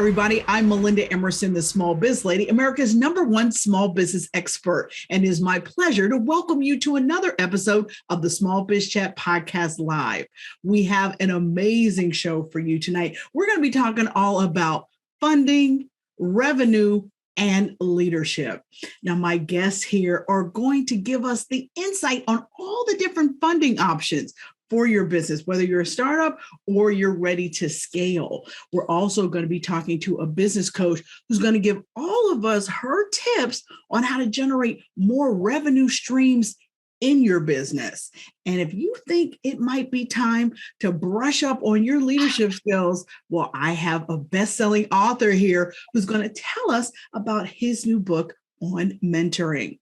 everybody. I'm Melinda Emerson, the Small Biz Lady, America's #1 small business expert. And it is my pleasure to welcome you to another episode of the SmallBizChat podcast live. We have an amazing show for you tonight. We're going to be talking all about funding, revenue, and leadership. Now, my guests here are going to give us the insight on all the different funding options for your business, whether you're a startup or you're ready to scale. We're also going to be talking to a business coach who's going to give all of us her tips on how to generate more revenue streams in your business. And if you think it might be time to brush up on your leadership skills, well, I have a best-selling author here who's going to tell us about his new book on mentoring.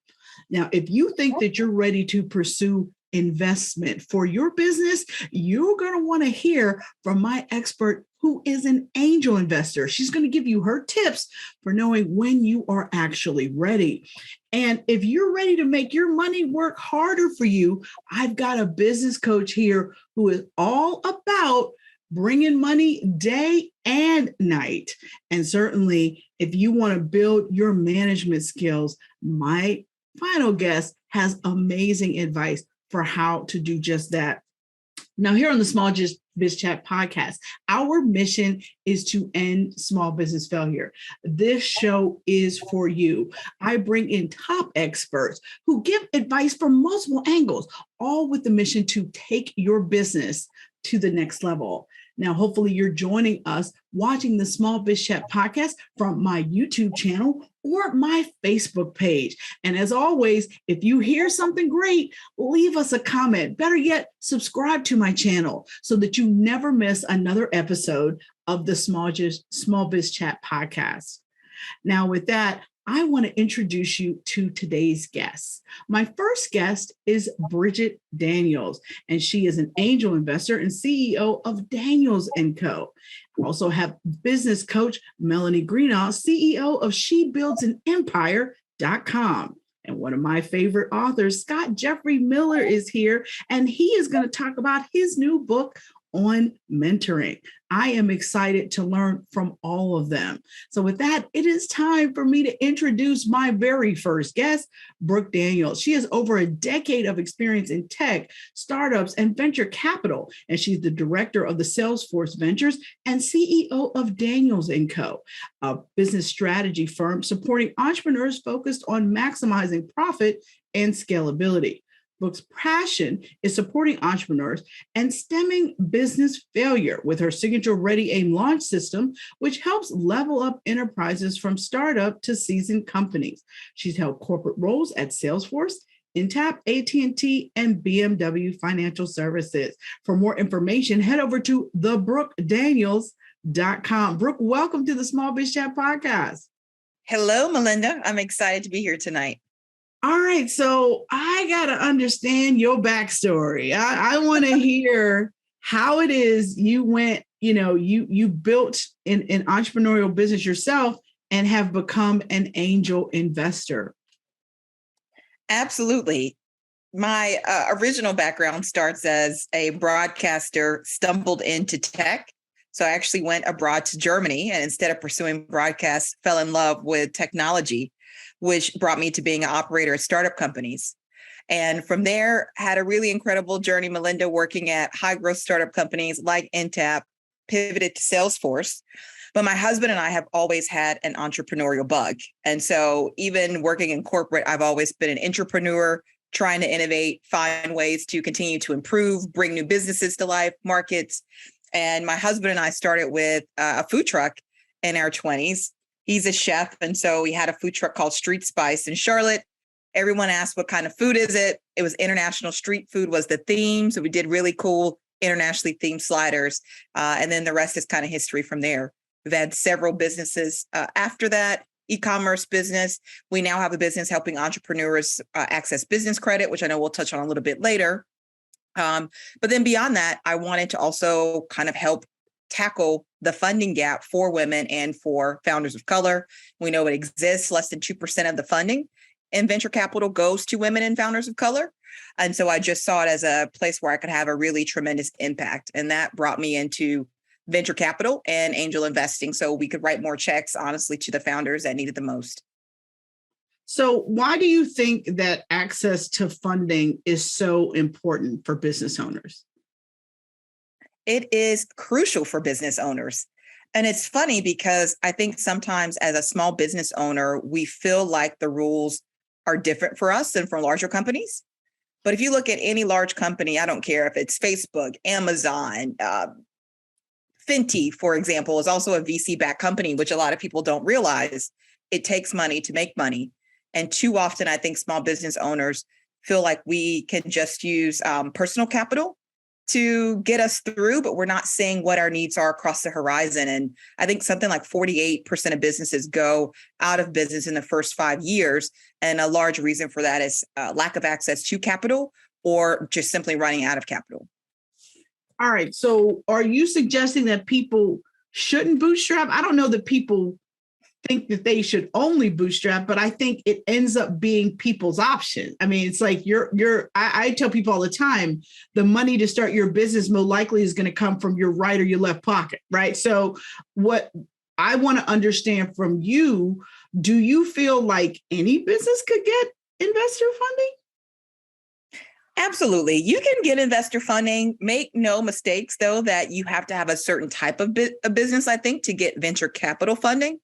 Now, if you think that you're ready to pursue investment for your business, you're going to want to hear from my expert who is an angel investor. She's going to give you her tips for knowing when you are actually ready. And if you're ready to make your money work harder for you, I've got a business coach here who is all about bringing money day and night. And certainly, if you want to build your management skills, my final guest has amazing advice for how to do just that. Now, here on the Small Biz Chat podcast, our mission is to end small business failure. This show is for you. I bring in top experts who give advice from multiple angles, all with the mission to take your business to the next level. Now, hopefully you're joining us watching the Small Biz Chat podcast from my YouTube channel or my Facebook page. And as always, if you hear something great, leave us a comment. Better yet, subscribe to my channel so that you never miss another episode of the Small Biz Chat podcast. Now, with that, I want to introduce you to today's guest. My first guest is Brooke Daniels, and she is an angel investor and CEO of Daniels & Co. I also have business coach Melanie Greenough, CEO of SheBuildsAnEmpire.com. And one of my favorite authors, Scott Jeffrey Miller, is here, and he is going to talk about his new book on mentoring. I am excited to learn from all of them. So with that, it is time for me to introduce my very first guest, Brooke Daniels. She has over a decade of experience in tech, startups, and venture capital, and she's the director of the Salesforce Ventures and CEO of Daniels & Co., a business strategy firm supporting entrepreneurs focused on maximizing profit and scalability. Brooke's passion is supporting entrepreneurs and stemming business failure with her signature Ready Aim Launch system, which helps level up enterprises from startup to seasoned companies. She's held corporate roles at Salesforce, Intapp, AT&T, and BMW Financial Services. For more information, head over to thebrookedaniels.com. Brooke, welcome to the Small Biz Chat podcast. Hello, Melinda. I'm excited to be here tonight. All right, so I got to understand your backstory. I want to hear how it is you went, you built an entrepreneurial business yourself and have become an angel investor. Absolutely. My original background starts as a broadcaster, stumbled into tech. So I actually went abroad to Germany, and instead of pursuing broadcast, fell in love with technology, which brought me to being an operator at startup companies. And from there, had a really incredible journey, Melinda, working at high growth startup companies like Intapp, pivoted to Salesforce. But my husband and I have always had an entrepreneurial bug. And so even working in corporate, I've always been an entrepreneur, trying to innovate, find ways to continue to improve, bring new businesses to life, markets. And my husband and I started with a food truck in our 20s. He's a chef. And so we had a food truck called Street Spice in Charlotte. Everyone asked, what kind of food is it? It was international street food was the theme. So we did really cool internationally themed sliders. And then the rest is kind of history from there. We've had several businesses after that, e-commerce business. We now have a business helping entrepreneurs access business credit, which I know we'll touch on a little bit later. But then beyond that, I wanted to also kind of help tackle the funding gap for women and for founders of color. We know it exists. Less than 2% of the funding in venture capital goes to women and founders of color. And so I just saw it as a place where I could have a really tremendous impact. And that brought me into venture capital and angel investing. So we could write more checks, honestly, to the founders that needed the most. So why do you think that access to funding is so important for business owners? It is crucial for business owners. And it's funny because I think sometimes as a small business owner, we feel like the rules are different for us than for larger companies. But if you look at any large company, I don't care if it's Facebook, Amazon, Fenty, for example, is also a VC-backed company, which a lot of people don't realize. It takes money to make money. And too often, I think small business owners feel like we can just use personal capital to get us through, but we're not seeing what our needs are across the horizon. And I think something like 48% of businesses go out of business in the first 5 years. And a large reason for that is lack of access to capital or just simply running out of capital. All right. So are you suggesting that people shouldn't bootstrap? I don't know that people think that they should only bootstrap, but I think it ends up being people's option. I mean, it's like I tell people all the time, the money to start your business more likely is going to come from your right or your left pocket, right? So what I want to understand from you, do you feel like any business could get investor funding? Absolutely. You can get investor funding. Make no mistakes, though, that you have to have a certain type of business, I think, to get venture capital funding.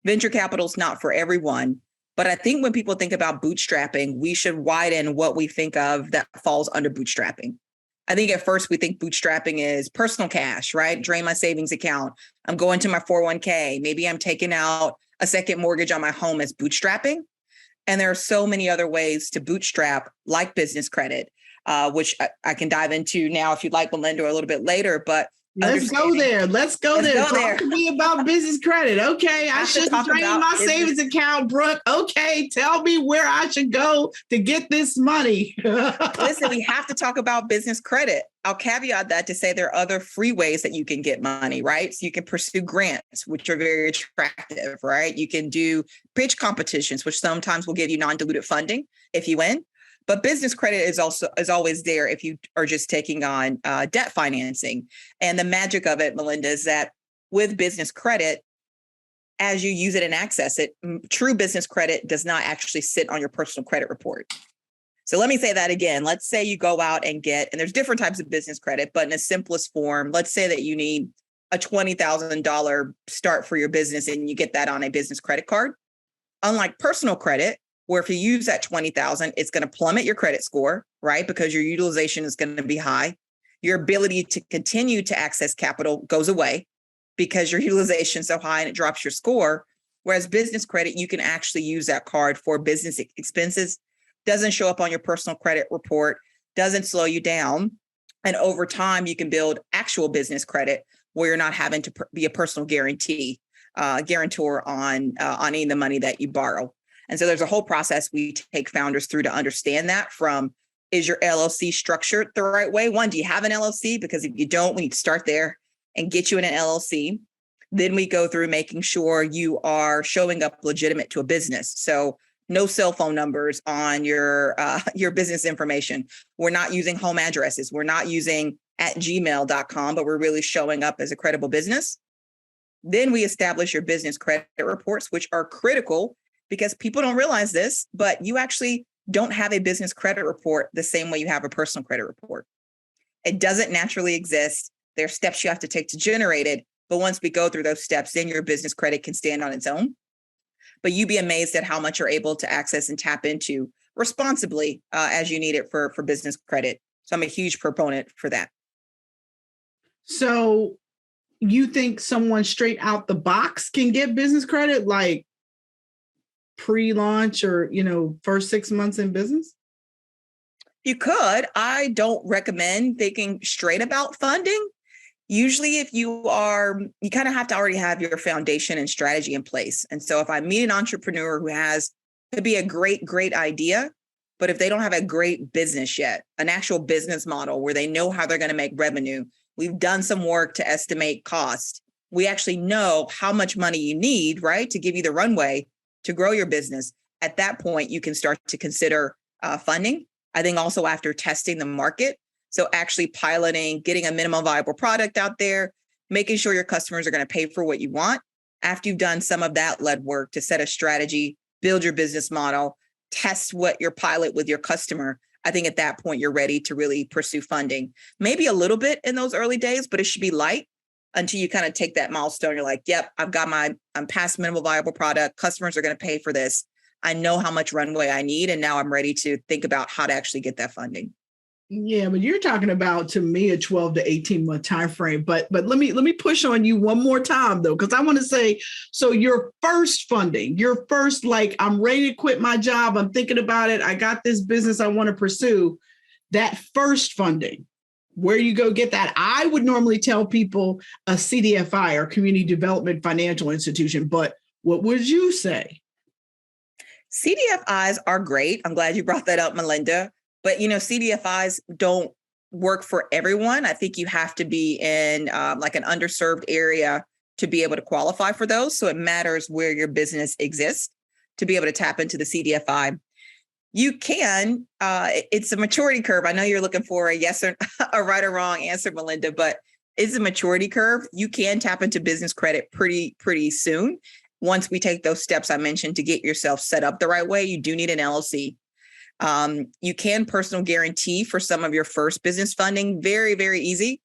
Venture capital is not for everyone. But I think when people think about bootstrapping, we should widen what we think of that falls under bootstrapping. I think at first we think bootstrapping is personal cash, right? Drain my savings account. I'm going to my 401k. Maybe I'm taking out a second mortgage on my home as bootstrapping. And there are so many other ways to bootstrap, like business credit, which I can dive into now if you'd like, Melinda, a little bit later. But let's go there. Talk to me about business credit. Okay, I should drain my savings account, Brooke. Okay, tell me where I should go to get this money. Listen, we have to talk about business credit. I'll caveat that to say there are other free ways that you can get money, right? So you can pursue grants, which are very attractive, right? You can do pitch competitions, which sometimes will give you non-dilutive funding if you win. But business credit is always there if you are just taking on debt financing. And the magic of it, Melinda, is that with business credit, as you use it and access it, true business credit does not actually sit on your personal credit report. So let me say that again. Let's say you go out and there's different types of business credit, but in the simplest form, let's say that you need a $20,000 start for your business and you get that on a business credit card. Unlike personal credit, where if you use that $20,000, it's going to plummet your credit score, right? Because your utilization is going to be high. Your ability to continue to access capital goes away because your utilization is so high and it drops your score. Whereas business credit, you can actually use that card for business expenses, doesn't show up on your personal credit report, doesn't slow you down. And over time, you can build actual business credit where you're not having to be a personal guarantor on any of the money that you borrow. And so there's a whole process we take founders through to understand that from, is your LLC structured the right way? One, do you have an LLC? Because if you don't, we need to start there and get you in an LLC. Then we go through making sure you are showing up legitimate to a business. So no cell phone numbers on your business information. We're not using home addresses. We're not using @gmail.com, but we're really showing up as a credible business. Then we establish your business credit reports, which are critical because people don't realize this, but you actually don't have a business credit report the same way you have a personal credit report. It doesn't naturally exist. There are steps you have to take to generate it. But once we go through those steps, then your business credit can stand on its own. But you'd be amazed at how much you're able to access and tap into responsibly as you need it for business credit. So I'm a huge proponent for that. So you think someone straight out the box can get business credit, like pre-launch or, first 6 months in business? You could. I don't recommend thinking straight about funding. Usually if you kind of have to already have your foundation and strategy in place. And so if I meet an entrepreneur who could be a great idea, but if they don't have a great business yet, an actual business model where they know how they're going to make revenue, we've done some work to estimate cost. We actually know how much money you need, right, to give you the runway to grow your business. At that point, you can start to consider funding. I think also after testing the market, so actually piloting, getting a minimum viable product out there, making sure your customers are going to pay for what you want. After you've done some of that lead work to set a strategy, build your business model, test what your pilot with your customer, I think at that point, you're ready to really pursue funding. Maybe a little bit in those early days, but it should be light until you kind of take that milestone. You're like, yep, I'm past minimal viable product. Customers are going to pay for this. I know how much runway I need. And now I'm ready to think about how to actually get that funding. Yeah, but you're talking about, to me, a 12 to 18 month time frame. But let me push on you one more time, though, because I want to say, so your first funding, your first, like, I'm ready to quit my job, I'm thinking about it, I got this business I want to pursue, that first funding, where you go get that. I would normally tell people a CDFI, or Community Development Financial Institution, but what would you say? CDFIs are great. I'm glad you brought that up, Melinda. But, CDFIs don't work for everyone. I think you have to be in like an underserved area to be able to qualify for those. So it matters where your business exists to be able to tap into the CDFI. You can, it's a maturity curve. I know you're looking for a yes or a right or wrong answer, Melinda, but it's a maturity curve. You can tap into business credit pretty soon. Once we take those steps I mentioned to get yourself set up the right way, you do need an LLC. You can personal guarantee for some of your first business funding. Very, very easy,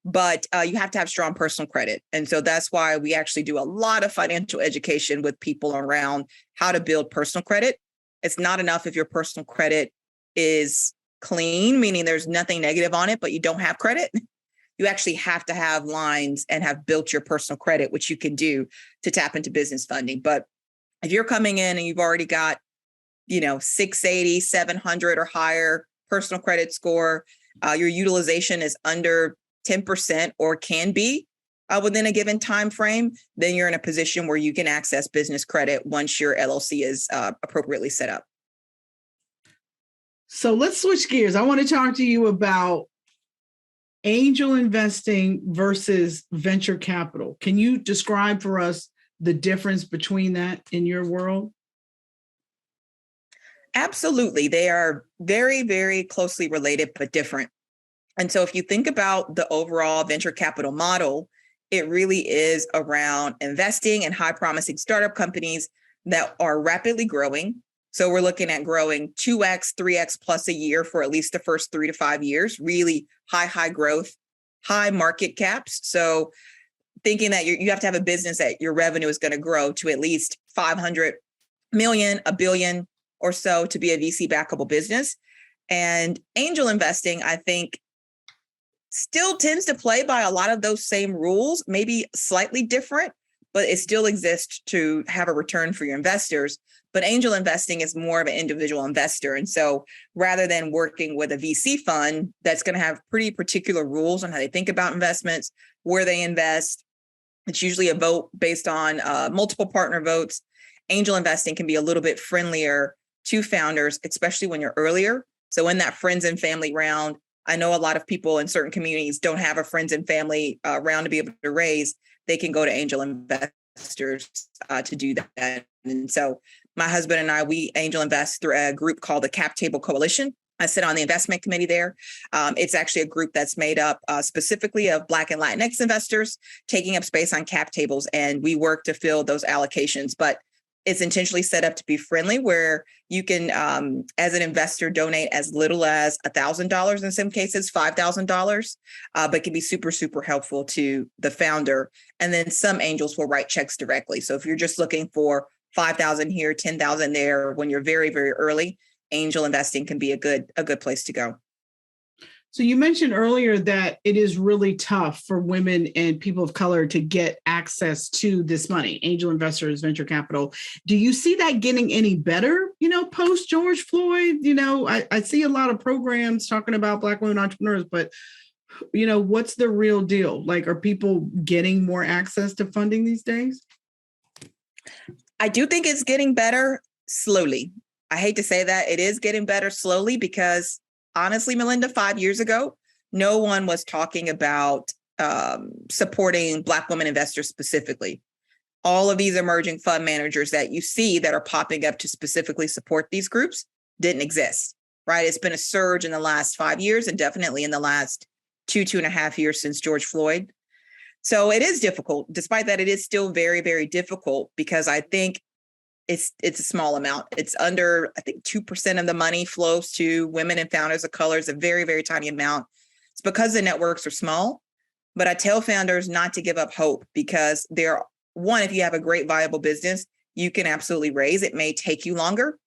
but you have to have strong personal credit. And so that's why we actually do a lot of financial education with people around how to build personal credit. It's not enough if your personal credit is clean, meaning there's nothing negative on it, but you don't have credit. You actually have to have lines and have built your personal credit, which you can do to tap into business funding. But if you're coming in and you've already got 680, 700 or higher personal credit score, your utilization is under 10% or can be within a given time frame, then you're in a position where you can access business credit once your LLC is appropriately set up. So let's switch gears. I want to talk to you about angel investing versus venture capital. Can you describe for us the difference between that in your world? Absolutely. They are very, very closely related, but different. And so if you think about the overall venture capital model, it really is around investing in high promising startup companies that are rapidly growing. So we're looking at growing 2x, 3x plus a year for at least the first 3 to 5 years, really high growth, high market caps. So thinking that you have to have a business that your revenue is going to grow to at least 500 million, a billion or so to be a VC backable business. And angel investing, I think, still tends to play by a lot of those same rules, maybe slightly different, but it still exists to have a return for your investors. But angel investing is more of an individual investor. And so rather than working with a VC fund that's going to have pretty particular rules on how they think about investments, where they invest, it's usually a vote based on multiple partner votes. Angel investing can be a little bit friendlier to founders, especially when you're earlier. So in that friends and family round, I know a lot of people in certain communities don't have a friends and family round to be able to raise. They can go to angel investors to do that. And so my husband and I, we angel invest through a group called the Cap Table Coalition. I sit on the investment committee there. It's actually a group that's made up specifically of Black and Latinx investors taking up space on cap tables. And we work to fill those allocations. But it's intentionally set up to be friendly, where you can, as an investor, donate as little as $1,000 in some cases, $5,000, but can be super, super helpful to the founder. And then some angels will write checks directly. So if you're just looking for 5,000 here, 10,000 there, when you're very, very early, angel investing can be a good place to go. So you mentioned earlier that it is really tough for women and people of color to get access to this money, angel investors, venture capital. Do you see that getting any better, post George Floyd? I see a lot of programs talking about Black women entrepreneurs, but, what's the real deal? Like, are people getting more access to funding these days? I do think it's getting better slowly. I hate to say that. It is getting better slowly because honestly, Melinda, 5 years ago, no one was talking about supporting Black women investors specifically. All of these emerging fund managers that you see that are popping up to specifically support these groups didn't exist, right? It's been a surge in the last 5 years and definitely in the last 2.5 years since George Floyd. So it is difficult. Despite that, it is still very, very difficult because I think it's a small amount. It's under, I think 2% of the money flows to women and founders of color. It's a very, very tiny amount. It's because the networks are small. But I tell founders not to give up hope because if you have a great viable business, you can absolutely raise. It may take you longer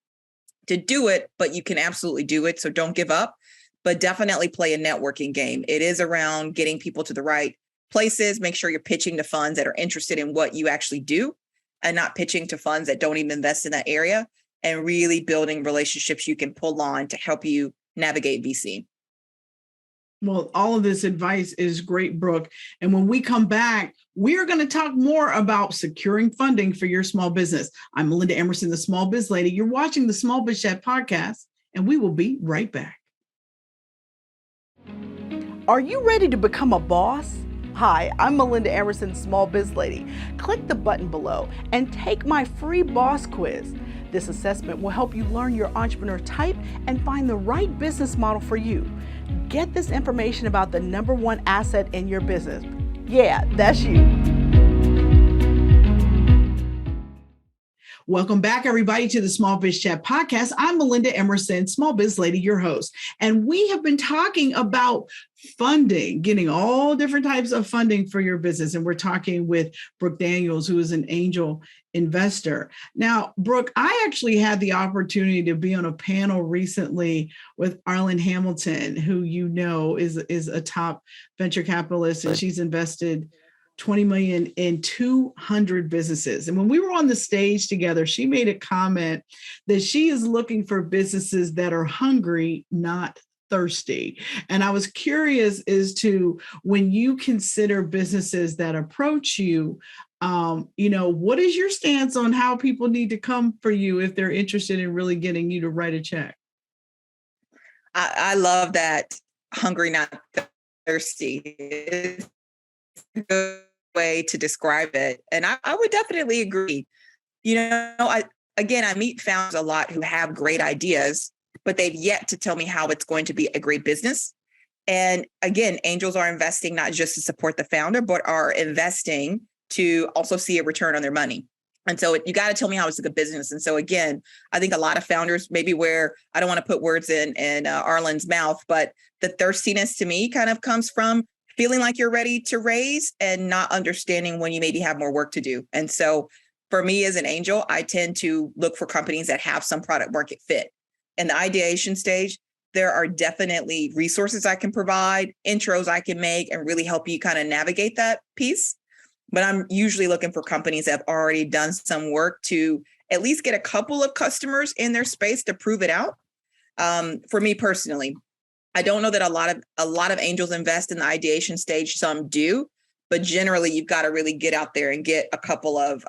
to do it, but you can absolutely do it. So don't give up, but definitely play a networking game. It is around getting people to the right places. Make sure you're pitching to funds that are interested in what you actually do and not pitching to funds that don't even invest in that area, and really building relationships you can pull on to help you navigate VC. Well, all of this advice is great, Brooke. And when we come back, we are going to talk more about securing funding for your small business. I'm Melinda Emerson, the Small Biz Lady. You're watching the Small Biz Chat podcast, and we will be right back. Are you ready to become a boss? Hi, I'm Melinda Emerson, Small Biz Lady. Click the button below and take my free boss quiz. This assessment will help you learn your entrepreneur type and find the right business model for you. Get this information about the number one asset in your business. Yeah, that's you. Welcome back, everybody, to the Small Biz Chat podcast. I'm Melinda Emerson, Small Biz Lady, your host. And we have been talking about funding, getting all different types of funding for your business. And we're talking with Brooke Daniels, who is an angel investor. Now, Brooke, I actually had the opportunity to be on a panel recently with Arlen Hamilton, who you know is a top venture capitalist, and she's invested $20 million in 200 businesses. And when we were on the stage together, she made a comment that she is looking for businesses that are hungry, not thirsty. And I was curious as to, when you consider businesses that approach you, what is your stance on how people need to come for you if they're interested in really getting you to write a check? I love that. Hungry, not thirsty. It's a good way to describe it. And I would definitely agree. I meet founders a lot who have great ideas, but they've yet to tell me how it's going to be a great business. And again, angels are investing not just to support the founder, but are investing to also see a return on their money. And so you got to tell me how it's a good business. And so again, I think a lot of founders, maybe where I don't want to put words in Arlen's mouth, but the thirstiness to me kind of comes from feeling like you're ready to raise and not understanding when you maybe have more work to do. And so for me as an angel, I tend to look for companies that have some product market fit. In the ideation stage, there are definitely resources I can provide, intros I can make, and really help you kind of navigate that piece. But I'm usually looking for companies that have already done some work to at least get a couple of customers in their space to prove it out. For me personally, I don't know that a lot of angels invest in the ideation stage. Some do, but generally you've got to really get out there and get a couple of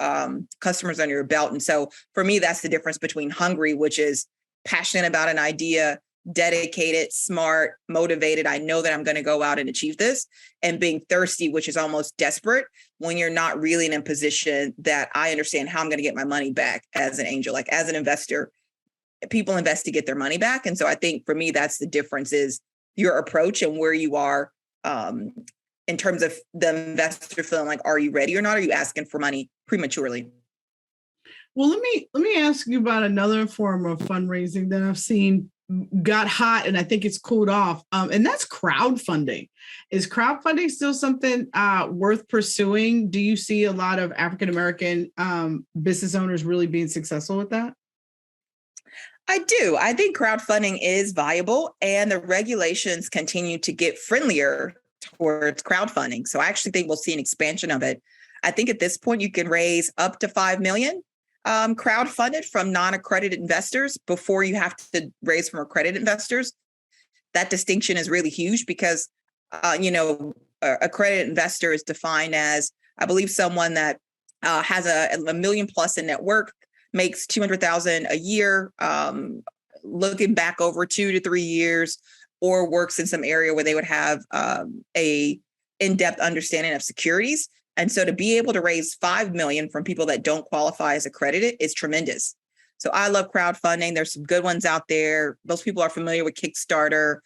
customers under your belt. And so for me, that's the difference between hungry, which is passionate about an idea, dedicated, smart, motivated. I know that I'm going to go out and achieve this, and being thirsty, which is almost desperate when you're not really in a position that I understand how I'm going to get my money back as an angel. Like as an investor, people invest to get their money back. And so I think for me, that's the difference, is your approach and where you are in terms of the investor feeling like, are you ready or not? Are you asking for money prematurely? Well, let me ask you about another form of fundraising that I've seen got hot, and I think it's cooled off. And that's crowdfunding. Is crowdfunding still something worth pursuing? Do you see a lot of African-American business owners really being successful with that? I do. I think crowdfunding is viable, and the regulations continue to get friendlier towards crowdfunding. So I actually think we'll see an expansion of it. I think at this point, you can raise up to $5 million crowdfunded from non-accredited investors before you have to raise from accredited investors. That distinction is really huge because, accredited investor is defined as, I believe, someone that has a million plus in net worth, makes $200,000 a year, looking back over 2 to 3 years, or works in some area where they would have a in-depth understanding of securities. And so to be able to raise $5 million from people that don't qualify as accredited is tremendous. So I love crowdfunding. There's some good ones out there. Most people are familiar with Kickstarter.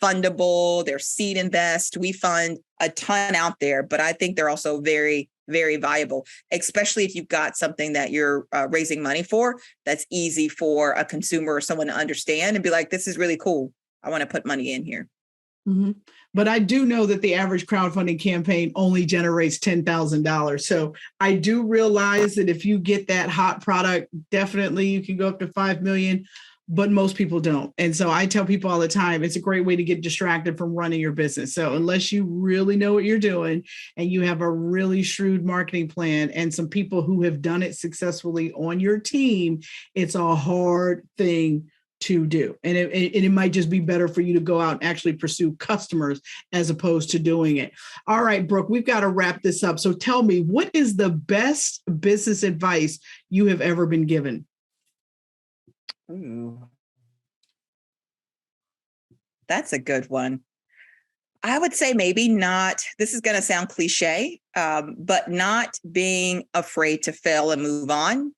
fundable, they're seed invest. We fund a ton out there, but I think they're also very, very valuable, especially if you've got something that you're raising money for that's easy for a consumer or someone to understand and be like, this is really cool. I want to put money in here. Mm-hmm. But I do know that the average crowdfunding campaign only generates $10,000. So I do realize that if you get that hot product, definitely you can go up to 5 million, but most people don't. And so I tell people all the time, it's a great way to get distracted from running your business. So unless you really know what you're doing and you have a really shrewd marketing plan and some people who have done it successfully on your team, it's a hard thing to do. And it might just be better for you to go out and actually pursue customers as opposed to doing it. All right, Brooke, we've got to wrap this up. So tell me, what is the best business advice you have ever been given? Ooh, that's a good one. I would say maybe not, this is going to sound cliche, but not being afraid to fail and move on.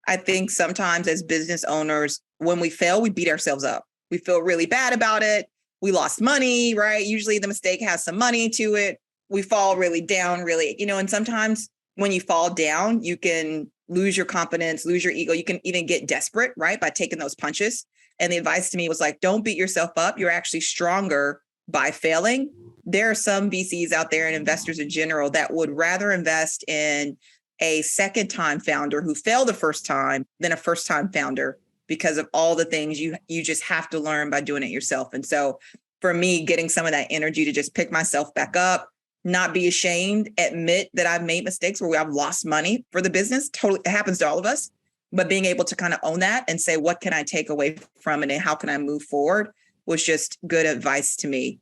I think sometimes as business owners, when we fail, we beat ourselves up. We feel really bad about it. We lost money, right? Usually the mistake has some money to it. We fall really down, really, and sometimes when you fall down, you can lose your confidence, lose your ego. You can even get desperate, right? By taking those punches. And the advice to me was like, don't beat yourself up. You're actually stronger by failing. There are some VCs out there and investors in general that would rather invest in a second-time founder who failed the first time than a first-time founder because of all the things you just have to learn by doing it yourself. And so for me, getting some of that energy to just pick myself back up, not be ashamed, admit that I've made mistakes where I've lost money for the business. Totally, it happens to all of us. But being able to kind of own that and say, what can I take away from it and how can I move forward was just good advice to me,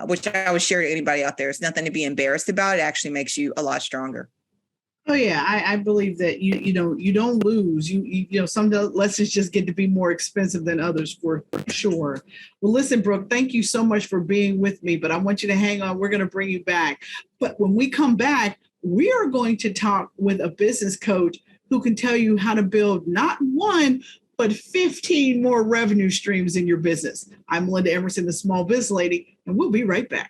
which I would share to anybody out there. It's nothing to be embarrassed about. It actually makes you a lot stronger. Oh yeah, I believe that you don't lose. Some lessons just get to be more expensive than others for sure. Well, listen, Brooke, thank you so much for being with me. But I want you to hang on. We're going to bring you back. But when we come back, we are going to talk with a business coach who can tell you how to build not one, but 15 more revenue streams in your business. I'm Melinda Emerson, the Small Biz Lady, and we'll be right back.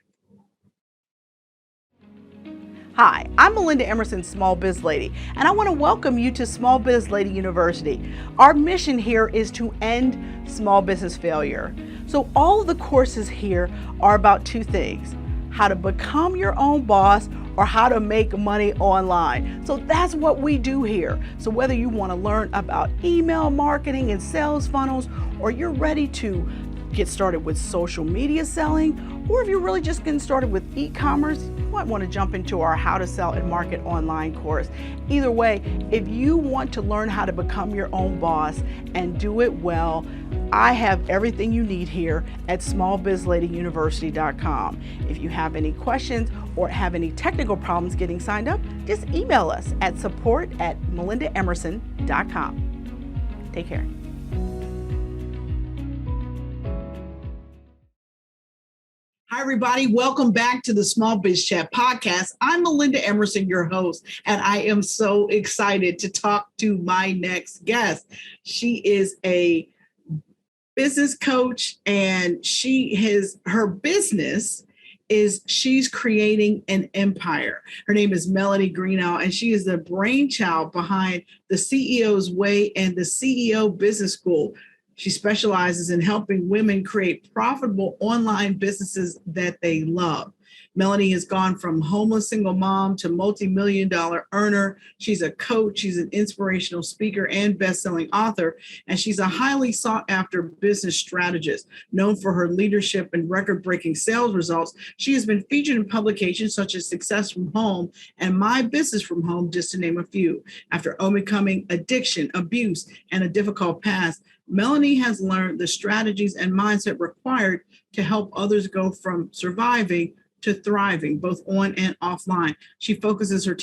Hi, I'm Melinda Emerson, Small Biz Lady, and I want to welcome you to Small Biz Lady University. Our mission here is to end small business failure. So all of the courses here are about two things: how to become your own boss or how to make money online. So that's what we do here. So whether you want to learn about email marketing and sales funnels, or you're ready to get started with social media selling, or if you're really just getting started with e-commerce, you might want to jump into our How to Sell and Market Online course. Either way, if you want to learn how to become your own boss and do it well, I have everything you need here at smallbizladyuniversity.com. If you have any questions or have any technical problems getting signed up, just email us at support@melindaemerson.com. Take care. Hi, everybody. Welcome back to the Small Biz Chat podcast. I'm Melinda Emerson, your host, and I am so excited to talk to my next guest. She is a business coach, and her business is she's creating an empire. Her name is Melanie Greenough, and she is the brainchild behind the CEO's Way and the CEO Business School. She specializes in helping women create profitable online businesses that they love. Melanie has gone from homeless single mom to multi-million-dollar earner. She's a coach, she's an inspirational speaker and best-selling author, and she's a highly sought-after business strategist. Known for her leadership and record-breaking sales results, she has been featured in publications such as Success from Home and My Business from Home, just to name a few. After overcoming addiction, abuse, and a difficult past, Melanie has learned the strategies and mindset required to help others go from surviving to thriving, both on and offline. She focuses on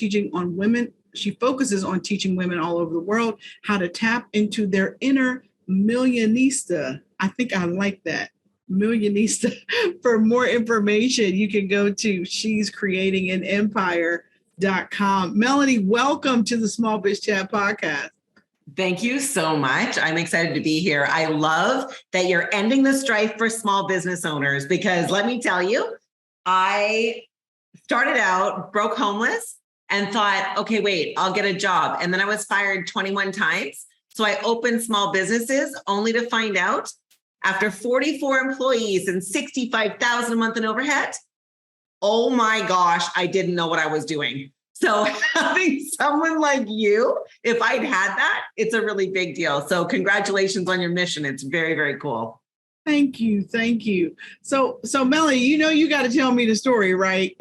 teaching women all over the world how to tap into their inner millionista. I think I like that. Millionista. For more information, you can go to shescreatinganempire.com. Melanie, welcome to the Small Biz Chat podcast. Thank you so much. I'm excited to be here. I love that you're ending the strife for small business owners, because let me tell you, I started out broke, homeless, and thought, okay, wait, I'll get a job. And then I was fired 21 times. So I opened small businesses only to find out after 44 employees and 65,000 a month in overhead, oh my gosh, I didn't know what I was doing. So having someone like you, if I'd had that, it's a really big deal. So congratulations on your mission. It's very, very cool. Thank you. Thank you. So Melanie, you got to tell me the story, right?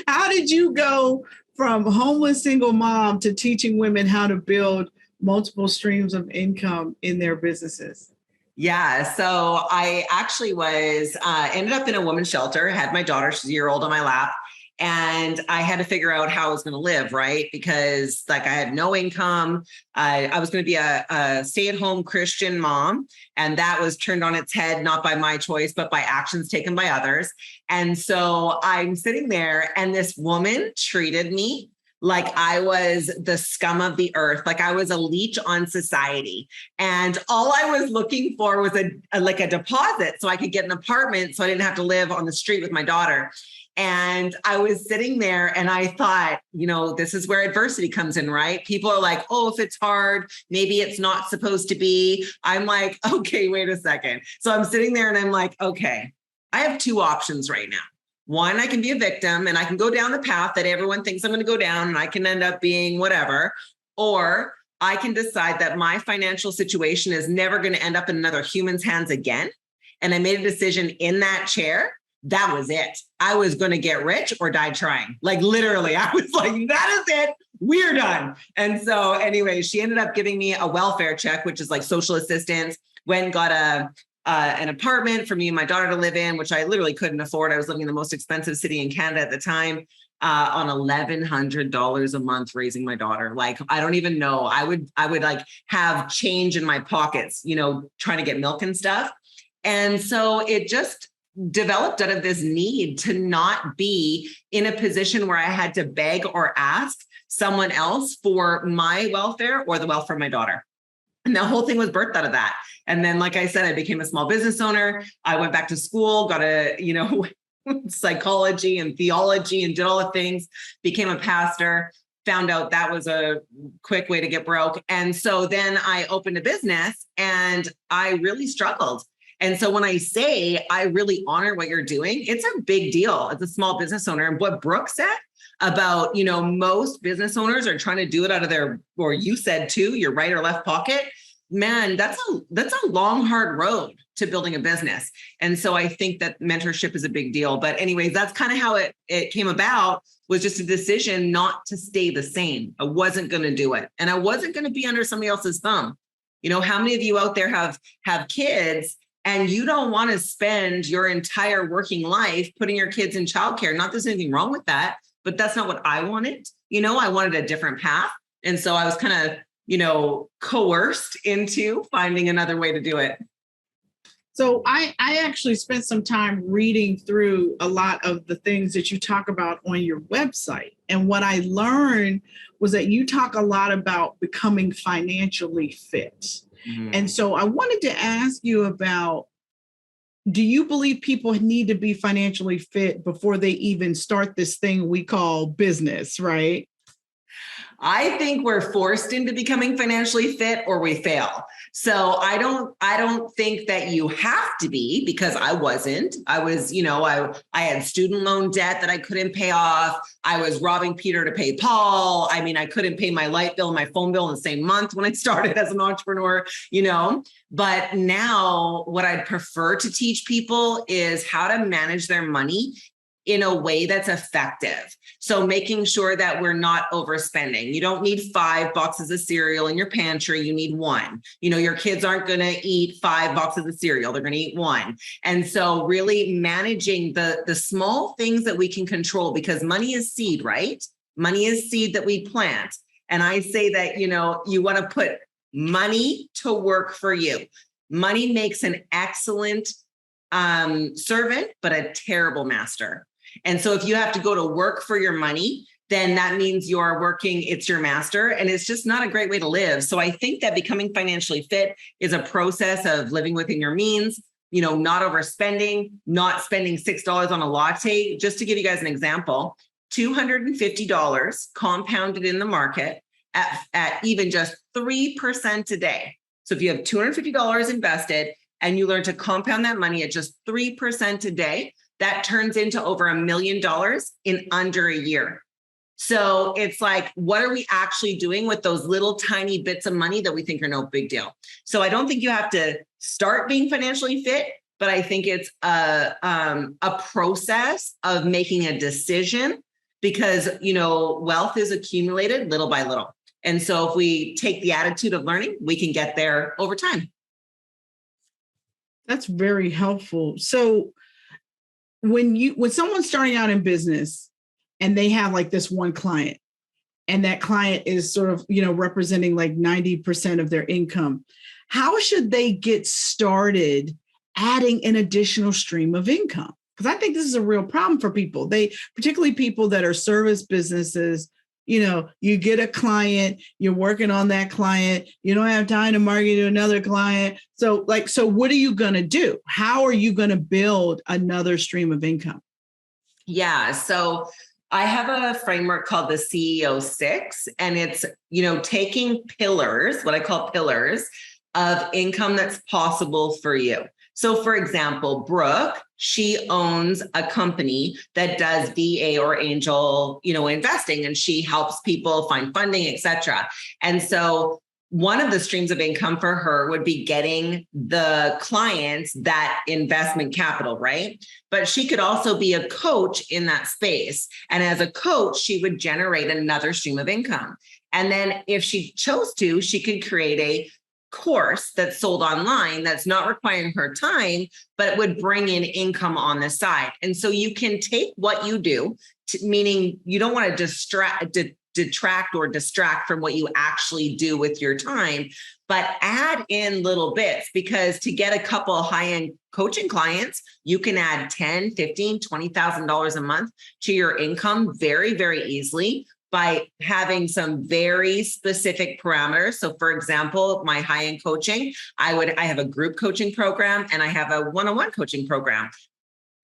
How did you go from homeless single mom to teaching women how to build multiple streams of income in their businesses? Yeah. So I actually ended up in a women's shelter, had my daughter, she's a year old, on my lap. And I had to figure out how I was going to live, right? Because I had no income. I was going to be a stay-at-home Christian mom. And that was turned on its head, not by my choice, but by actions taken by others. And so I'm sitting there and this woman treated me like I was the scum of the earth, like I was a leech on society. And all I was looking for was a deposit so I could get an apartment so I didn't have to live on the street with my daughter. And I was sitting there and I thought, this is where adversity comes in, right? People are like, oh, if it's hard, maybe it's not supposed to be. I'm like, okay, wait a second. So I'm sitting there and I'm like, okay, I have two options right now. One, I can be a victim and I can go down the path that everyone thinks I'm going to go down and I can end up being whatever. Or I can decide that my financial situation is never going to end up in another human's hands again. And I made a decision in that chair. That was it. I was going to get rich or die trying. Like literally, I was like, that is it. We're done. And so anyway, she ended up giving me a welfare check, which is like social assistance. Went and got an apartment for me and my daughter to live in, which I literally couldn't afford. I was living in the most expensive city in Canada at the time, on $1,100 a month raising my daughter. Like, I don't even know. I would like have change in my pockets, trying to get milk and stuff. And so it just developed out of this need to not be in a position where I had to beg or ask someone else for my welfare or the welfare of my daughter. And the whole thing was birthed out of that. And then, like I said, I became a small business owner. I went back to school, got psychology and theology and did all the things, became a pastor, found out that was a quick way to get broke. And so then I opened a business and I really struggled. And so when I say I really honor what you're doing, it's a big deal as a small business owner. And what Brooke said about, most business owners are trying to do it out of their, or you said too, your right or left pocket. Man, that's a long, hard road to building a business. And so I think that mentorship is a big deal. But anyways, that's kind of how it came about, was just a decision not to stay the same. I wasn't going to do it. And I wasn't going to be under somebody else's thumb. How many of you out there have kids and you don't want to spend your entire working life putting your kids in childcare? Not that there's anything wrong with that, but that's not what I wanted. I wanted a different path. And so I was kind of, coerced into finding another way to do it. So I actually spent some time reading through a lot of the things that you talk about on your website. And what I learned was that you talk a lot about becoming financially fit. Mm-hmm. And so I wanted to ask you about, do you believe people need to be financially fit before they even start this thing we call business, right? I think we're forced into becoming financially fit or we fail. So I don't think that you have to be, because I wasn't. I was, I had student loan debt that I couldn't pay off. I was robbing Peter to pay Paul. I mean, I couldn't pay my light bill and my phone bill in the same month when I started as an entrepreneur, But now what I'd prefer to teach people is how to manage their money in a way that's effective. So making sure that we're not overspending. You don't need 5 boxes of cereal in your pantry. You need 1. Your kids aren't going to eat 5 boxes of cereal. They're going to eat 1. And so really managing the small things that we can control, because money is seed, right? Money is seed that we plant. And I say that, you want to put money to work for you. Money makes an excellent servant, but a terrible master. And so if you have to go to work for your money, then that means you're working, it's your master, and it's just not a great way to live. So I think that becoming financially fit is a process of living within your means, not overspending, not spending $6 on a latte. Just to give you guys an example, $250 compounded in the market at even just 3% a day. So if you have $250 invested and you learn to compound that money at just 3% a day, that turns into over $1 million in under a year. So it's like, what are we actually doing with those little tiny bits of money that we think are no big deal? So I don't think you have to start being financially fit, but I think it's a process of making a decision because, wealth is accumulated little by little. And so if we take the attitude of learning, we can get there over time. That's very helpful. So when someone's starting out in business, and they have like this one client, and that client is sort of, representing like 90% of their income, how should they get started adding an additional stream of income? Because I think this is a real problem for people. Particularly people that are service businesses, you get a client, you're working on that client, you don't have time to market to another client. So what are you going to do? How are you going to build another stream of income? Yeah. So I have a framework called the CEO 6, and it's, taking pillars, what I call pillars of income that's possible for you. So for example, Brooke, she owns a company that does VA or angel, investing, and she helps people find funding, et cetera. And so one of the streams of income for her would be getting the clients that investment capital, right? But she could also be a coach in that space. And as a coach, she would generate another stream of income. And then if she chose to, she could create a course that's sold online that's not requiring her time, but it would bring in income on the side. And so you can take what you do, meaning you don't want to detract or distract from what you actually do with your time, but add in little bits, because to get a couple of high-end coaching clients, you can add $10,000, $15,000, $20,000 a month to your income very, very easily by having some very specific parameters. So for example, my high-end coaching, I have a group coaching program and I have a one-on-one coaching program.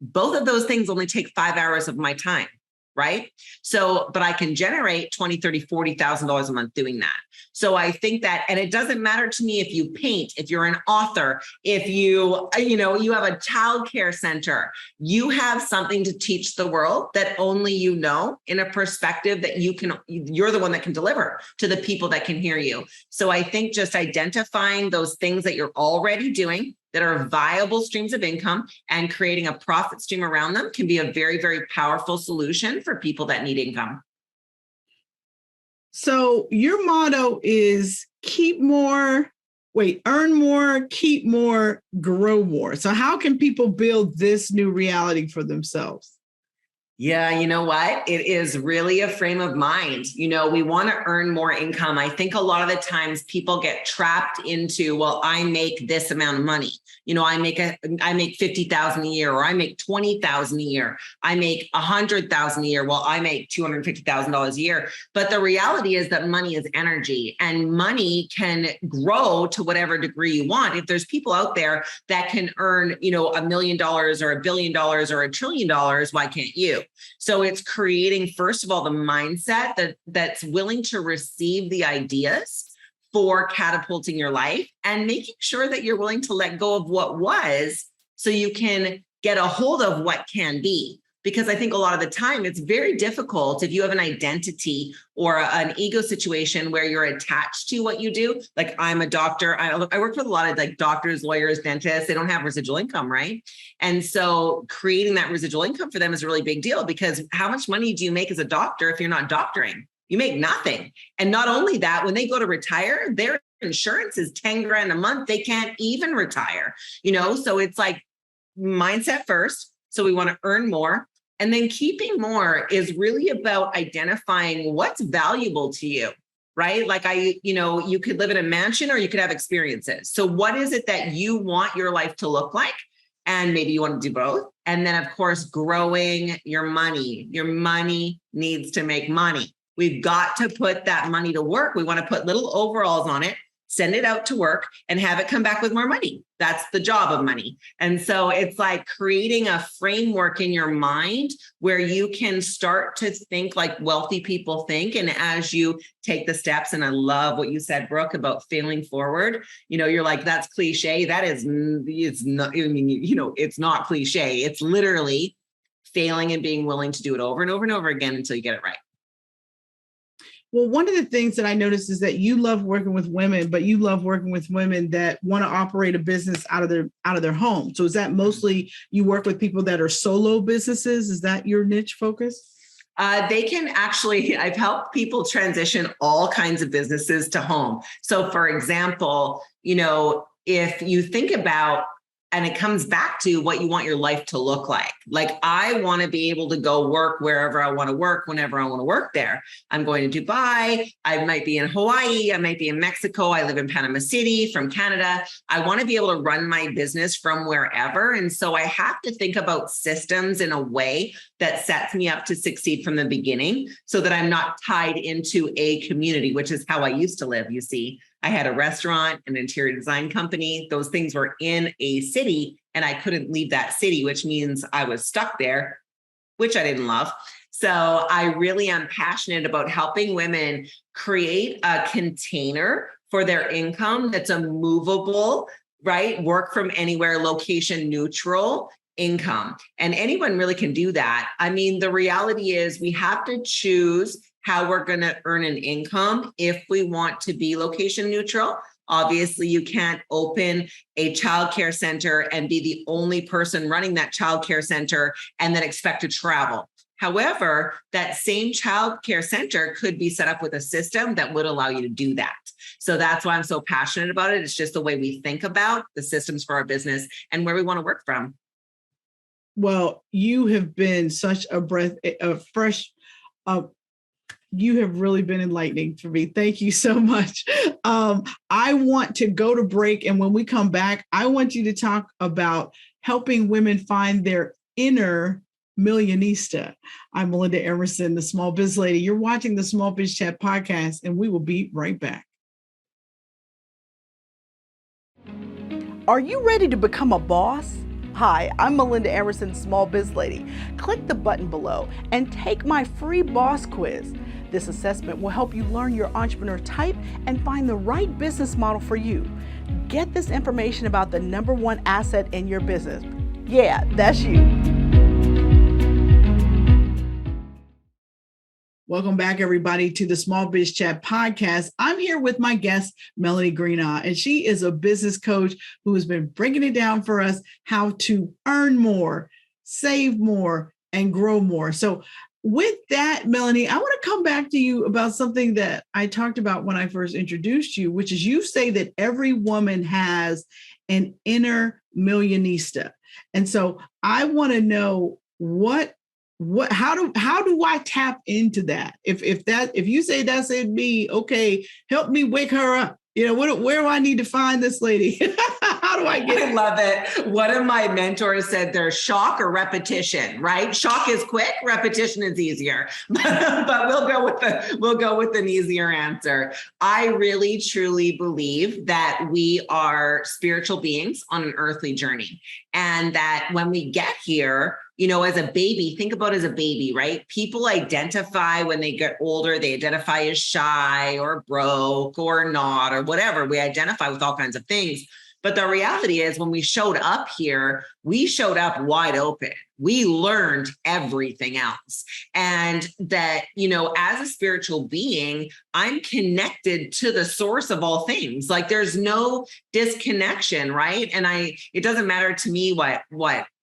Both of those things only take 5 hours of my time, right? So, but I can generate $20,000, $30,000, $40,000 a month doing that. So I think that, and it doesn't matter to me if you paint, if you're an author, if you have a childcare center, you have something to teach the world that only you know in a perspective that you're the one that can deliver to the people that can hear you. So I think just identifying those things that you're already doing that are viable streams of income and creating a profit stream around them can be a very, very powerful solution for people that need income. So your motto is earn more, keep more, grow more. So how can people build this new reality for themselves? Yeah, you know what? It is really a frame of mind. We want to earn more income. I think a lot of the times people get trapped into, well, I make this amount of money. I make $50,000 a year, or I make $20,000 a year. I make $100,000 a year. Well, I make $250,000 a year. But the reality is that money is energy, and money can grow to whatever degree you want. If there's people out there that can earn, $1 million or $1 billion or $1 trillion, why can't you? So it's creating, first of all, the mindset that's willing to receive the ideas for catapulting your life, and making sure that you're willing to let go of what was so you can get a hold of what can be. Because I think a lot of the time it's very difficult if you have an identity or an ego situation where you're attached to what you do. Like, I'm a doctor. I work with a lot of like doctors, lawyers, dentists. They don't have residual income, right? And so creating that residual income for them is a really big deal, because how much money do you make as a doctor if you're not doctoring? You make nothing. And not only that, when they go to retire, their insurance is 10 grand a month. They can't even retire, so it's like mindset first. So we want to earn more. And then keeping more is really about identifying what's valuable to you, right? Like you could live in a mansion or you could have experiences. So what is it that you want your life to look like? And maybe you want to do both. And then, of course, growing your money. Your money needs to make money. We've got to put that money to work. We want to put little overalls on it, send it out to work, and have it come back with more money. That's the job of money. And so it's like creating a framework in your mind where you can start to think like wealthy people think. And as you take the steps, and I love what you said, Brooke, about failing forward, you're like, that's cliche. That is, it's not, it's not cliche. It's literally failing and being willing to do it over and over and over again until you get it right. Well, one of the things that I noticed is that you love working with women, but you love working with women that want to operate a business out of their home. So is that mostly you work with people that are solo businesses? Is that your niche focus? They can actually, I've helped people transition all kinds of businesses to home. So for example, if you think about, and it comes back to what you want your life to look like. Like, I want to be able to go work wherever I want to work, whenever I want to work there. I'm going to Dubai. I might be in Hawaii. I might be in Mexico. I live in Panama City from Canada. I want to be able to run my business from wherever. And so I have to think about systems in a way that sets me up to succeed from the beginning so that I'm not tied into a community, which is how I used to live, you see. I had a restaurant, an interior design company. Those things were in a city and I couldn't leave that city, which means I was stuck there, which I didn't love. So I really am passionate about helping women create a container for their income that's a movable, right? Work from anywhere, location neutral income. And anyone really can do that. I mean, the reality is we have to choose how we're going to earn an income if we want to be location neutral. Obviously, you can't open a childcare center and be the only person running that childcare center and then expect to travel. However, that same childcare center could be set up with a system that would allow you to do that. So that's why I'm so passionate about it. It's just the way we think about the systems for our business and where we want to work from. Well, you have been such you have really been enlightening for me. Thank you so much. I want to go to break. And when we come back, I want you to talk about helping women find their inner millionista. I'm Melinda Emerson, the Small Biz Lady. You're watching the Small Biz Chat podcast, and we will be right back. Are you ready to become a boss? Hi, I'm Melinda Emerson, Small Biz Lady. Click the button below and take my free boss quiz. This assessment will help you learn your entrepreneur type and find the right business model for you. Get this information about the number one asset in your business. Yeah, that's you. Welcome back, everybody, to the Small Biz Chat podcast. I'm here with my guest, Melanie Greenough, and she is a business coach who has been breaking it down for us how to earn more, save more, and grow more. So with that, Melanie, I want to come back to you about something that I talked about when I first introduced you, which is you say that every woman has an inner millionista. And so I want to know how do I tap into that? If you say that's in me, okay, help me wake her up. Where do I need to find this lady? How do I get it? I love it. One of my mentors said there's shock or repetition, right? Shock is quick, repetition is easier. But we'll go with an easier answer. I really truly believe that we are spiritual beings on an earthly journey. And that when we get here, as a baby, think about as a baby, right? People identify when they get older, they identify as shy or broke or not or whatever. We identify with all kinds of things. But the reality is when we showed up here, we showed up wide open. We learned everything else. And that, as a spiritual being, I'm connected to the source of all things. Like there's no disconnection, right? And it doesn't matter to me what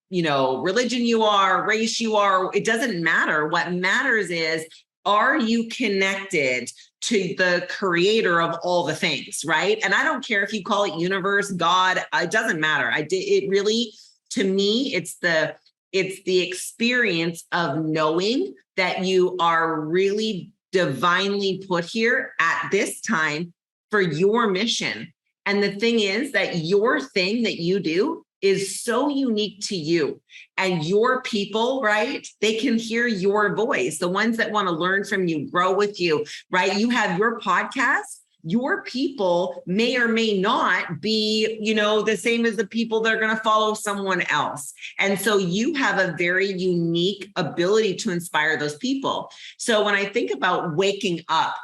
religion you are, race you are, it doesn't matter. What matters is, are you connected to the creator of all the things, right? And I don't care if you call it universe, God, it doesn't matter. It really, to me, it's the experience of knowing that you are really divinely put here at this time for your mission. And the thing is that your thing that you do is so unique to you and your people, right? They can hear your voice, the ones that want to learn from you, grow with you, right? You have your podcast. Your people may or may not be, the same as the people that are going to follow someone else. And so you have a very unique ability to inspire those people. So when I think about waking up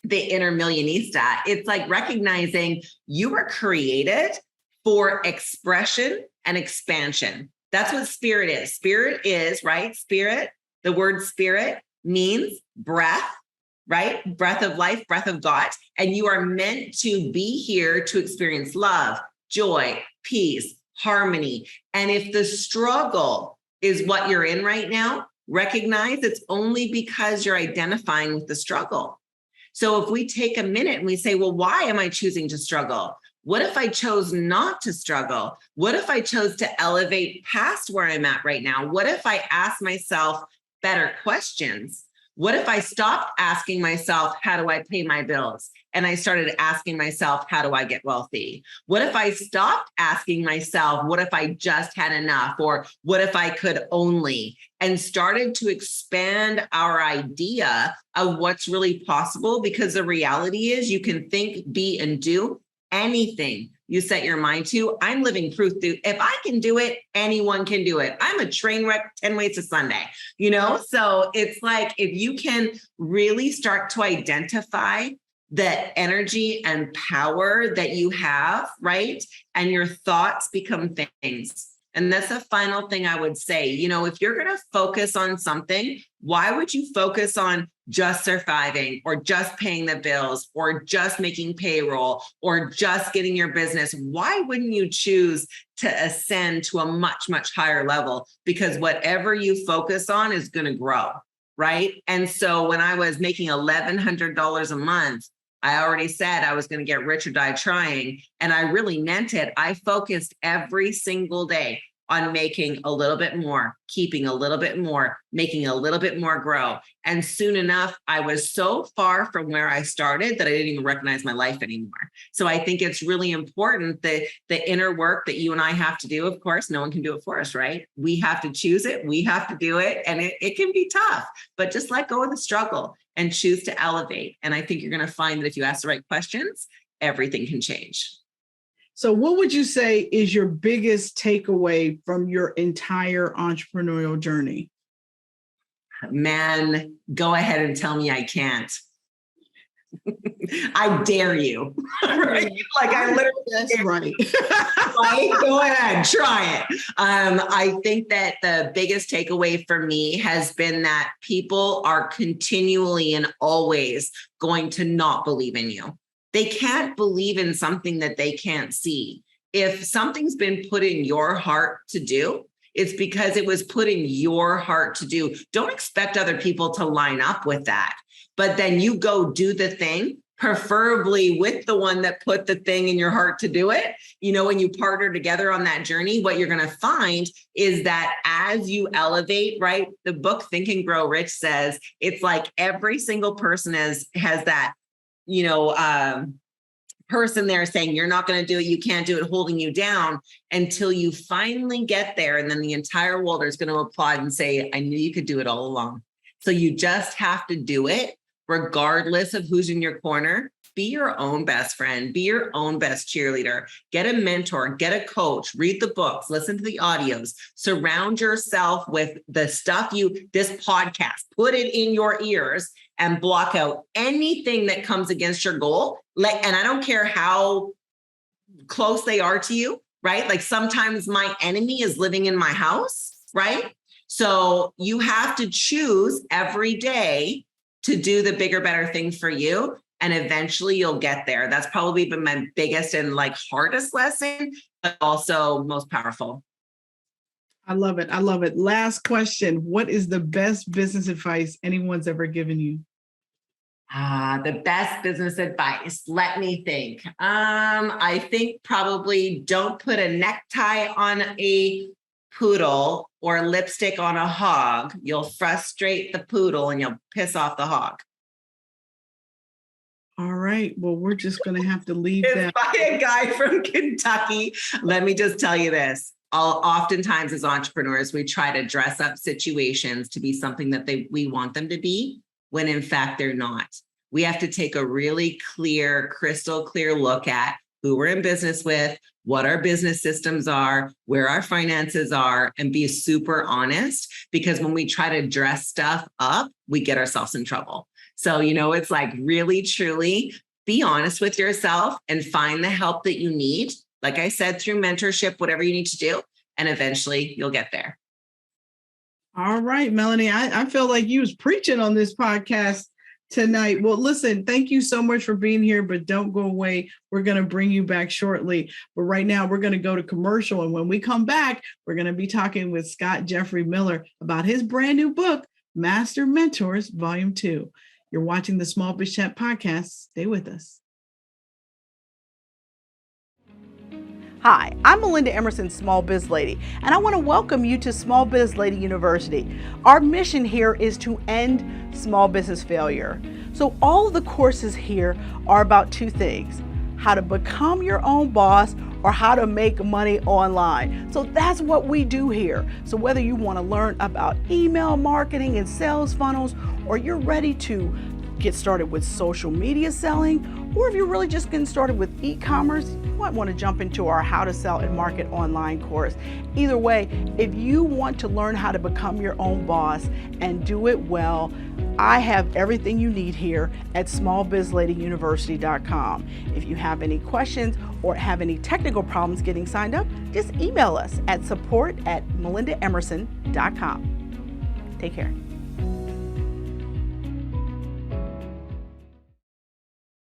the inner millionista, it's like recognizing you were created for expression and expansion. That's what spirit is. Spirit is, right? Spirit, the word spirit means breath, right? Breath of life, breath of God. And you are meant to be here to experience love, joy, peace, harmony. And if the struggle is what you're in right now, recognize it's only because you're identifying with the struggle. So if we take a minute and we say, well, why am I choosing to struggle? What if I chose not to struggle? What if I chose to elevate past where I'm at right now? What if I ask myself better questions? What if I stopped asking myself, how do I pay my bills? And I started asking myself, how do I get wealthy? What if I stopped asking myself, what if I just had enough? Or what if I could only? And started to expand our idea of what's really possible, because the reality is you can think, be, and do anything you set your mind to. I'm living proof that if I can do it, anyone can do it. I'm a train wreck 10 ways to Sunday, So it's like, if you can really start to identify the energy and power that you have, right? And your thoughts become things. And that's the final thing I would say. If you're going to focus on something, why would you focus on just surviving or just paying the bills or just making payroll or just getting your business? Why wouldn't you choose to ascend to a much, much higher level? Because whatever you focus on is going to grow, right? And so when I was making $1,100 a month, I already said I was going to get rich or die trying. And I really meant it. I focused every single day on making a little bit more, keeping a little bit more, making a little bit more grow. And soon enough, I was so far from where I started that I didn't even recognize my life anymore. So I think it's really important that the inner work that you and I have to do, of course, no one can do it for us, right? We have to choose it. We have to do it. And it can be tough, but just let go of the struggle and choose to elevate. And I think you're going to find that if you ask the right questions, everything can change. So what would you say is your biggest takeaway from your entire entrepreneurial journey? Man, go ahead and tell me I can't. I dare you. Right? Like I literally, that's right. Right? Go ahead, try it. I think that the biggest takeaway for me has been that people are continually and always going to not believe in you. They can't believe in something that they can't see. If something's been put in your heart to do, it's because it was put in your heart to do. Don't expect other people to line up with that. But then you go do the thing, preferably with the one that put the thing in your heart to do it. When you partner together on that journey, what you're going to find is that as you elevate, right? The book Think and Grow Rich says it's like every single person has that, person there saying, you're not going to do it, you can't do it, holding you down until you finally get there. And then the entire world is going to applaud and say, I knew you could do it all along. So you just have to do it regardless of who's in your corner. Be your own best friend, be your own best cheerleader, get a mentor, get a coach, read the books, listen to the audios, surround yourself with the stuff this podcast, put it in your ears and block out anything that comes against your goal. And I don't care how close they are to you, right? Like sometimes my enemy is living in my house, right? So you have to choose every day to do the bigger, better thing for you. And eventually you'll get there. That's probably been my biggest and hardest lesson, but also most powerful. I love it. I love it. Last question. What is the best business advice anyone's ever given you? The best business advice. Let me think. I think probably don't put a necktie on a poodle or lipstick on a hog. You'll frustrate the poodle and you'll piss off the hog. All right. Well, we're just going to have to leave It's that. by a guy from Kentucky. Let me just tell you this. Oftentimes as entrepreneurs, we try to dress up situations to be something that we want them to be, when in fact they're not. We have to take a really clear, crystal clear look at who we're in business with, what our business systems are, where our finances are, and be super honest, because when we try to dress stuff up, we get ourselves in trouble. So, it's like really, truly be honest with yourself and find the help that you need. Like I said, through mentorship, whatever you need to do, and eventually you'll get there. All right, Melanie, I feel like you was preaching on this podcast tonight. Well, listen, thank you so much for being here, but don't go away. We're going to bring you back shortly. But right now, we're going to go to commercial. And when we come back, we're going to be talking with Scott Jeffrey Miller about his brand new book, Master Mentors, Volume 2. You're watching the Small Biz Chat podcast. Stay with us. Hi, I'm Melinda Emerson, Small Biz Lady, and I want to welcome you to Small Biz Lady University. Our mission here is to end small business failure. So all of the courses here are about two things: how to become your own boss or how to make money online. So that's what we do here. So whether you want to learn about email marketing and sales funnels, or you're ready to get started with social media selling, or if you're really just getting started with e-commerce, you might want to jump into our How to Sell and Market Online course. Either way, if you want to learn how to become your own boss and do it well, I have everything you need here at smallbizladyuniversity.com. If you have any questions or have any technical problems getting signed up, just email us at support@melindaemerson.com. Take care.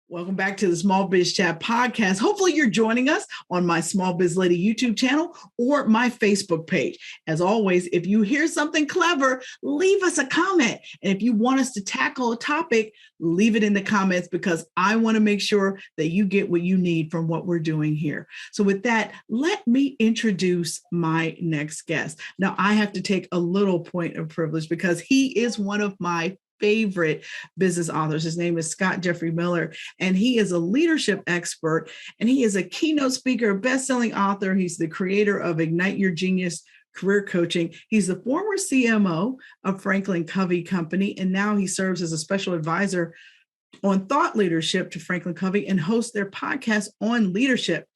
Welcome back to the Small Biz Chat podcast. Hopefully you're joining us on my Small Biz Lady YouTube channel or my Facebook page. As always, if you hear something clever, leave us a comment. And if you want us to tackle a topic, leave it in the comments, because I want to make sure that you get what you need from what we're doing here. So with that, let me introduce my next guest. Now, I have to take a little point of privilege because he is one of my favorite business authors. His name is Scott Jeffrey Miller, and he is a leadership expert, and he is a keynote speaker, best-selling author. He's the creator of Ignite Your Genius Career Coaching. He's the former CMO of Franklin Covey Company, and now he serves as a special advisor on thought leadership to Franklin Covey and hosts their podcast on leadership.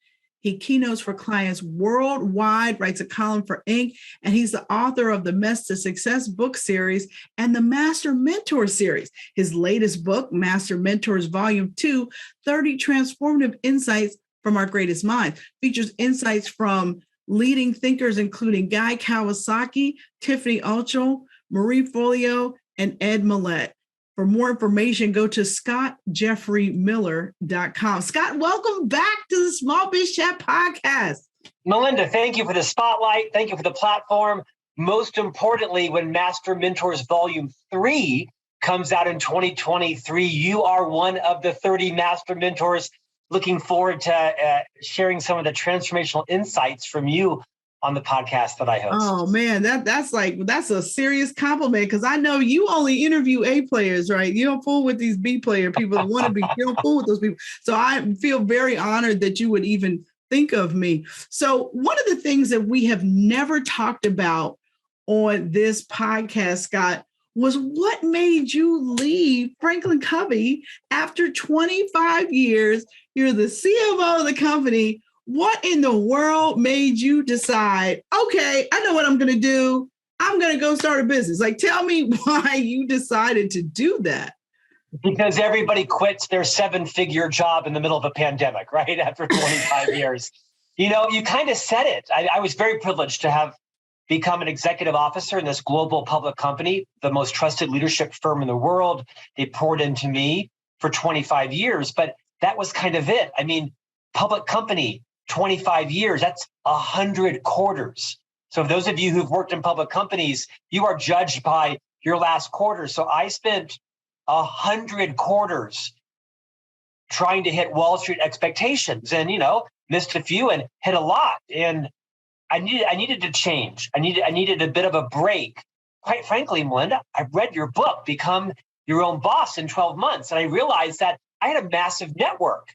He keynotes for clients worldwide, writes a column for Inc., and he's the author of the Mess to Success book series and the Master Mentor series. His latest book, Master Mentors Volume 2, 30 Transformative Insights from Our Greatest Minds, features insights from leading thinkers, including Guy Kawasaki, Tiffany Altschul, Marie Forleo, and Ed Mylett. For more information, go to scottjeffreymiller.com. Scott, welcome back to the Small Biz Chat podcast. Melinda, thank you for the spotlight. Thank you for the platform. Most importantly, when Master Mentors Volume 3 comes out in 2023, you are one of the 30 Master Mentors. Looking forward to sharing some of the transformational insights from you on the podcast that I host. Oh man, that's a serious compliment, because I know you only interview A players, right? You don't fool with these B player people that want to be. You don't fool with those people. So I feel very honored that you would even think of me. So one of the things that we have never talked about on this podcast, Scott, was what made you leave Franklin Covey after 25 years. You're the CMO of the company. What in the world made you decide, okay, I know what I'm going to do. I'm going to go start a business? Like, tell me why you decided to do that. Because everybody quits their 7-figure job in the middle of a pandemic, right? After 25 years. You know, you kind of said it. I was very privileged to have become an executive officer in this global public company, the most trusted leadership firm in the world. They poured into me for 25 years, but that was kind of it. I mean, public company, 25 years, that's 100 quarters. So those of you who've worked in public companies, you are judged by your last quarter. So I spent 100 quarters trying to hit Wall Street expectations, and, you know, missed a few and hit a lot. And I needed to change. I needed a bit of a break. Quite frankly, Melinda, I read your book, Become Your Own Boss in 12 months. And I realized that I had a massive network,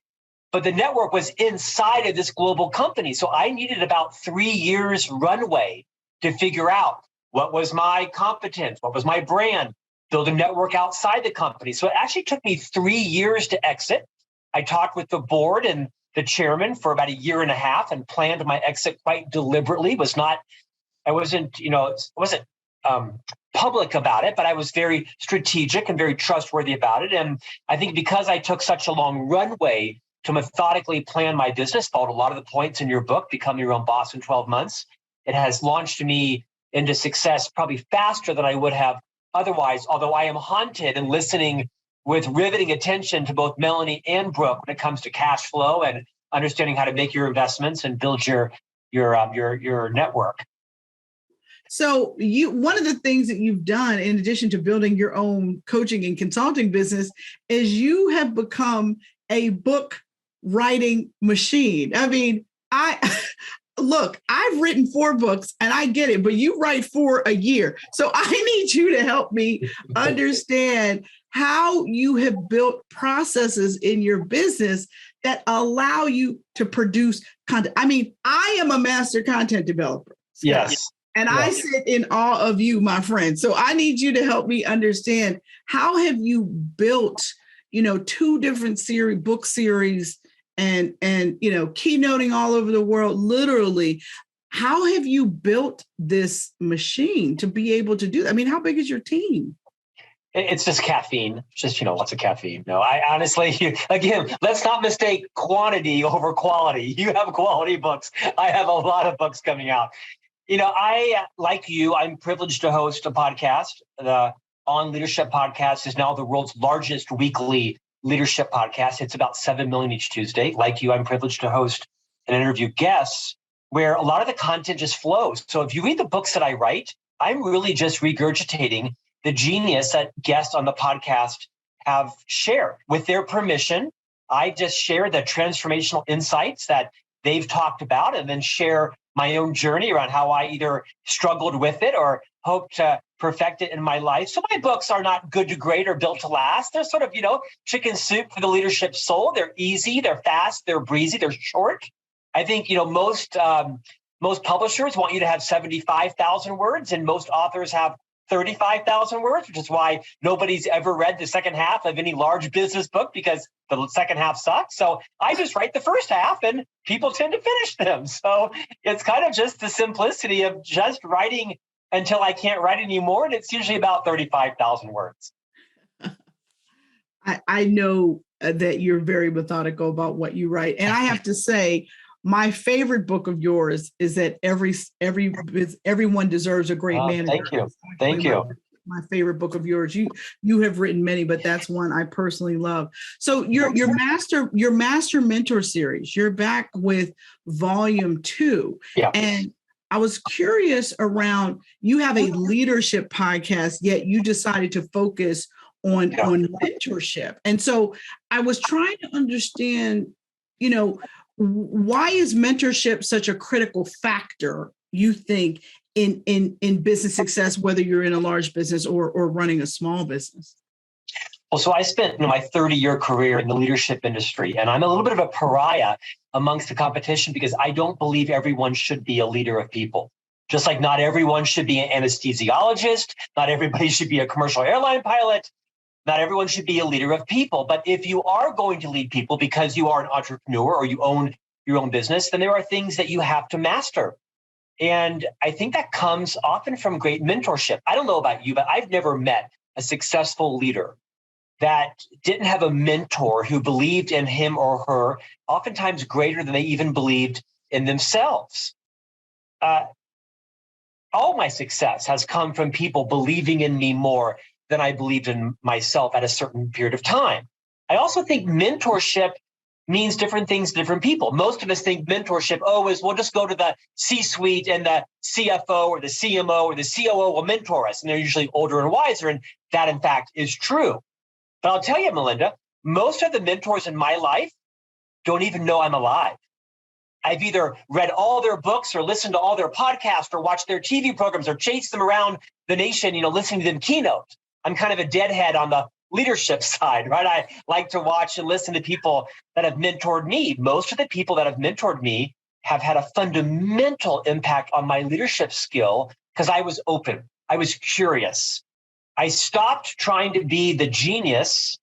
but the network was inside of this global company. So I needed about 3 years runway to figure out what was my competence, what was my brand, build a network outside the company. So it actually took me 3 years to exit. I talked with the board and the chairman for about 1.5 years and planned my exit quite deliberately. I wasn't public about it, but I was very strategic and very trustworthy about it. And I think because I took such a long runway to methodically plan my business, followed a lot of the points in your book, Become Your Own Boss in 12 months, it has launched me into success probably faster than I would have otherwise, although I am haunted and listening with riveting attention to both Melanie and Brooke when it comes to cash flow and understanding how to make your investments and build your network. So one of the things that you've done, in addition to building your own coaching and consulting business, is you have become a book writing machine. I mean, I've written 4 books and I get it, but you write 4 a year. So I need you to help me understand how you have built processes in your business that allow you to produce content. I mean, I am a master content developer. Yes. And yes. I sit in awe of you, my friend. So I need you to help me understand, how have you built, 2 different book series and keynoting all over the world, literally. How have you built this machine to be able to do that? I mean, how big is your team? It's just caffeine. Just, lots of caffeine. No, I honestly, again, let's not mistake quantity over quality. You have quality books. I have a lot of books coming out. Like you, I'm privileged to host a podcast. The On Leadership podcast is now the world's largest weekly leadership podcast. It's about 7 million each Tuesday. Like you, I'm privileged to host and interview guests where a lot of the content just flows. So if you read the books that I write, I'm really just regurgitating the genius that guests on the podcast have shared. With their permission, I just share the transformational insights that they've talked about and then share my own journey around how I either struggled with it or hope to perfect it in my life. So my books are not good to great or built to last. They're sort of, chicken soup for the leadership soul. They're easy, they're fast, they're breezy, they're short. I think, most publishers want you to have 75,000 words and most authors have 35,000 words, which is why nobody's ever read the second half of any large business book because the second half sucks. So I just write the first half and people tend to finish them. So it's kind of just the simplicity of just writing until I can't write anymore. And it's usually about 35,000 words. I know that you're very methodical about what you write. And I have to say, my favorite book of yours is that everyone deserves a great manager. Thank you. My favorite book of yours. You have written many, but that's one I personally love. So your master mentor series, you're back with volume 2. Yeah. And I was curious around, you have a leadership podcast, yet you decided to focus on mentorship. And so I was trying to understand, why is mentorship such a critical factor, you think, in business success, whether you're in a large business or running a small business? Well, so I spent my 30-year career in the leadership industry, and I'm a little bit of a pariah amongst the competition because I don't believe everyone should be a leader of people. Just like not everyone should be an anesthesiologist, not everybody should be a commercial airline pilot, not everyone should be a leader of people. But if you are going to lead people because you are an entrepreneur or you own your own business, then there are things that you have to master. And I think that comes often from great mentorship. I don't know about you, but I've never met a successful leader that didn't have a mentor who believed in him or her, oftentimes greater than they even believed in themselves. All my success has come from people believing in me more than I believed in myself at a certain period of time. I also think mentorship means different things to different people. Most of us think mentorship, we'll just go to the C-suite and the CFO or the CMO or the COO will mentor us. And they're usually older and wiser. And that, in fact, is true. But I'll tell you, Melinda, most of the mentors in my life don't even know I'm alive. I've either read all their books or listened to all their podcasts or watched their TV programs or chased them around the nation, listening to them keynote. I'm kind of a deadhead on the leadership side, right? I like to watch and listen to people that have mentored me. Most of the people that have mentored me have had a fundamental impact on my leadership skill because I was open. I was curious. I stopped trying to be the genius,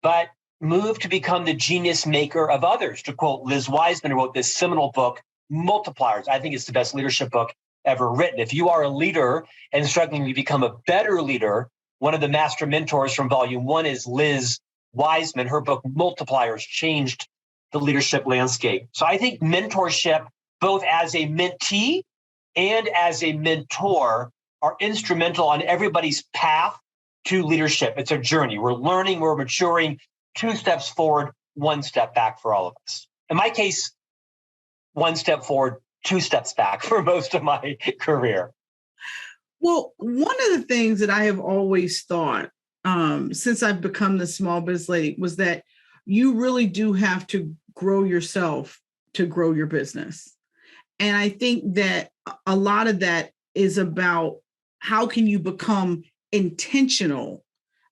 but moved to become the genius maker of others. To quote Liz Wiseman, who wrote this seminal book, Multipliers. I think it's the best leadership book ever written. If you are a leader and struggling to become a better leader, one of the master mentors from volume 1 is Liz Wiseman. Her book, Multipliers, changed the leadership landscape. So I think mentorship, both as a mentee and as a mentor, are instrumental on everybody's path to leadership. It's a journey. We're learning, we're maturing, 2 steps forward, 1 step back for all of us. In my case, 1 step forward, 2 steps back for most of my career. Well, one of the things that I have always thought since I've become the small biz lady was that you really do have to grow yourself to grow your business. And I think that a lot of that is about how can you become intentional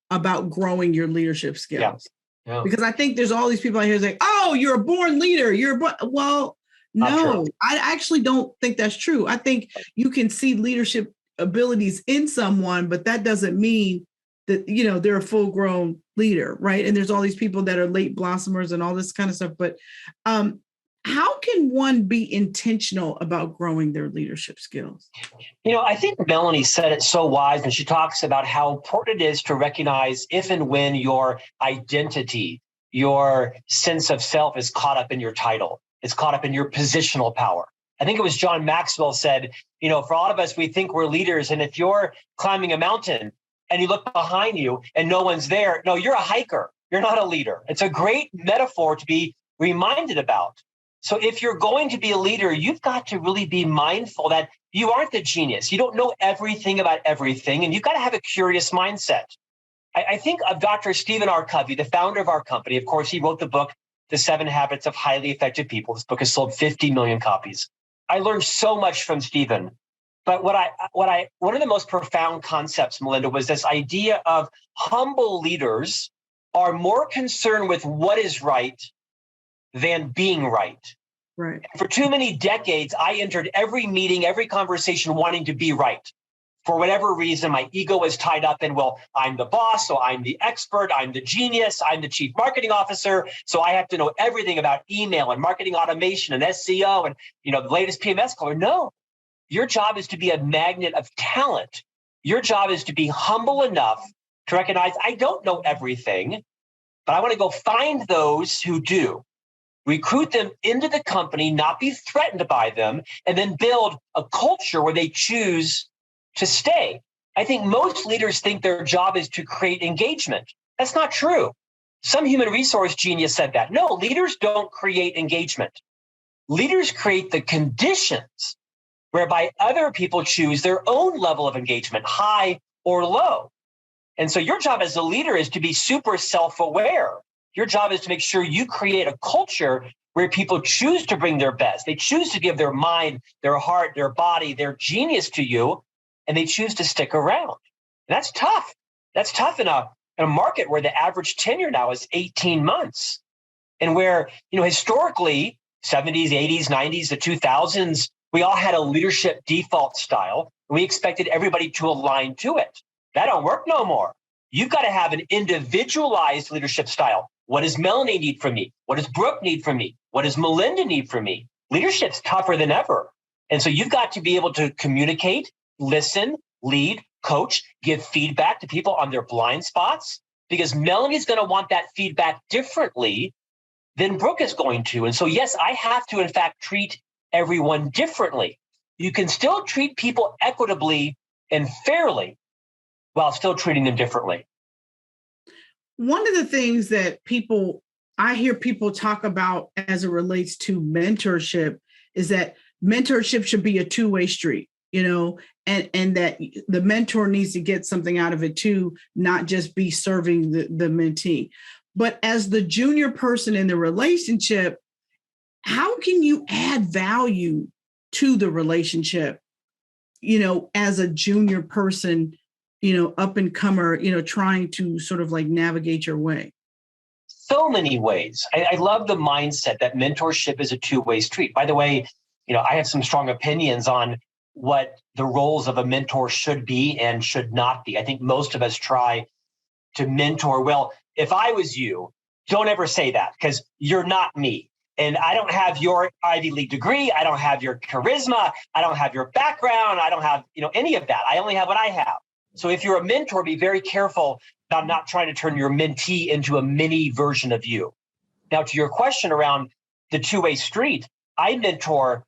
about growing your leadership skills. Yeah. Because I think there's all these people out here saying, oh, you're a born leader. Well, no, I actually don't think that's true. I think you can see leadership abilities in someone, but that doesn't mean that, they're a full grown leader, right? And there's all these people that are late blossomers and all this kind of stuff. But how can one be intentional about growing their leadership skills? I think Melanie said it so wise when she talks about how important it is to recognize if and when your identity, your sense of self is caught up in your title. It's caught up in your positional power. I think it was John Maxwell said, for all of us, we think we're leaders. And if you're climbing a mountain and you look behind you and no one's there, no, you're a hiker. You're not a leader. It's a great metaphor to be reminded about. So if you're going to be a leader, you've got to really be mindful that you aren't the genius. You don't know everything about everything, and you've got to have a curious mindset. I think of Dr. Stephen R. Covey, the founder of our company. Of course, he wrote the book, The 7 Habits of Highly Effective People. This book has sold 50 million copies. I learned so much from Stephen. But one of the most profound concepts, Melinda, was this idea of humble leaders are more concerned with what is right than being right. Right. For too many decades, I entered every meeting, every conversation wanting to be right. For whatever reason, my ego was tied up in, well, I'm the boss, so I'm the expert, I'm the genius, I'm the chief marketing officer, so I have to know everything about email and marketing automation and SEO and the latest PMS color. No, your job is to be a magnet of talent. Your job is to be humble enough to recognize I don't know everything, but I want to go find those who do. Recruit them into the company, not be threatened by them, and then build a culture where they choose to stay. I think most leaders think their job is to create engagement. That's not true. Some human resource genius said that. No, leaders don't create engagement. Leaders create the conditions whereby other people choose their own level of engagement, high or low. And so your job as a leader is to be super self-aware. Your job is to make sure you create a culture where people choose to bring their best. They choose to give their mind, their heart, their body, their genius to you, and they choose to stick around. And that's tough. That's tough in a market where the average tenure now is 18 months. And where, historically, 70s, 80s, 90s, the 2000s, we all had a leadership default style, and we expected everybody to align to it. That don't work no more. You've got to have an individualized leadership style. What does Melanie need from me? What does Brooke need from me? What does Melinda need from me? Leadership's tougher than ever. And so you've got to be able to communicate, listen, lead, coach, give feedback to people on their blind spots, because Melanie's going to want that feedback differently than Brooke is going to. And so, yes, I have to, in fact, treat everyone differently. You can still treat people equitably and fairly while still treating them differently. One of the things that I hear people talk about as it relates to mentorship is that mentorship should be a two-way street, and that the mentor needs to get something out of it too, not just be serving the mentee. But as the junior person in the relationship, how can you add value to the relationship, as a junior person up and comer, trying to sort of like navigate your way? So many ways. I love the mindset that mentorship is a two-way street. By the way, I have some strong opinions on what the roles of a mentor should be and should not be. I think most of us try to mentor. Well, if I was you, don't ever say that, because you're not me. And I don't have your Ivy League degree. I don't have your charisma. I don't have your background. I don't have, any of that. I only have what I have. So if you're a mentor, be very careful about not trying to turn your mentee into a mini version of you. Now, to your question around the two-way street, I mentor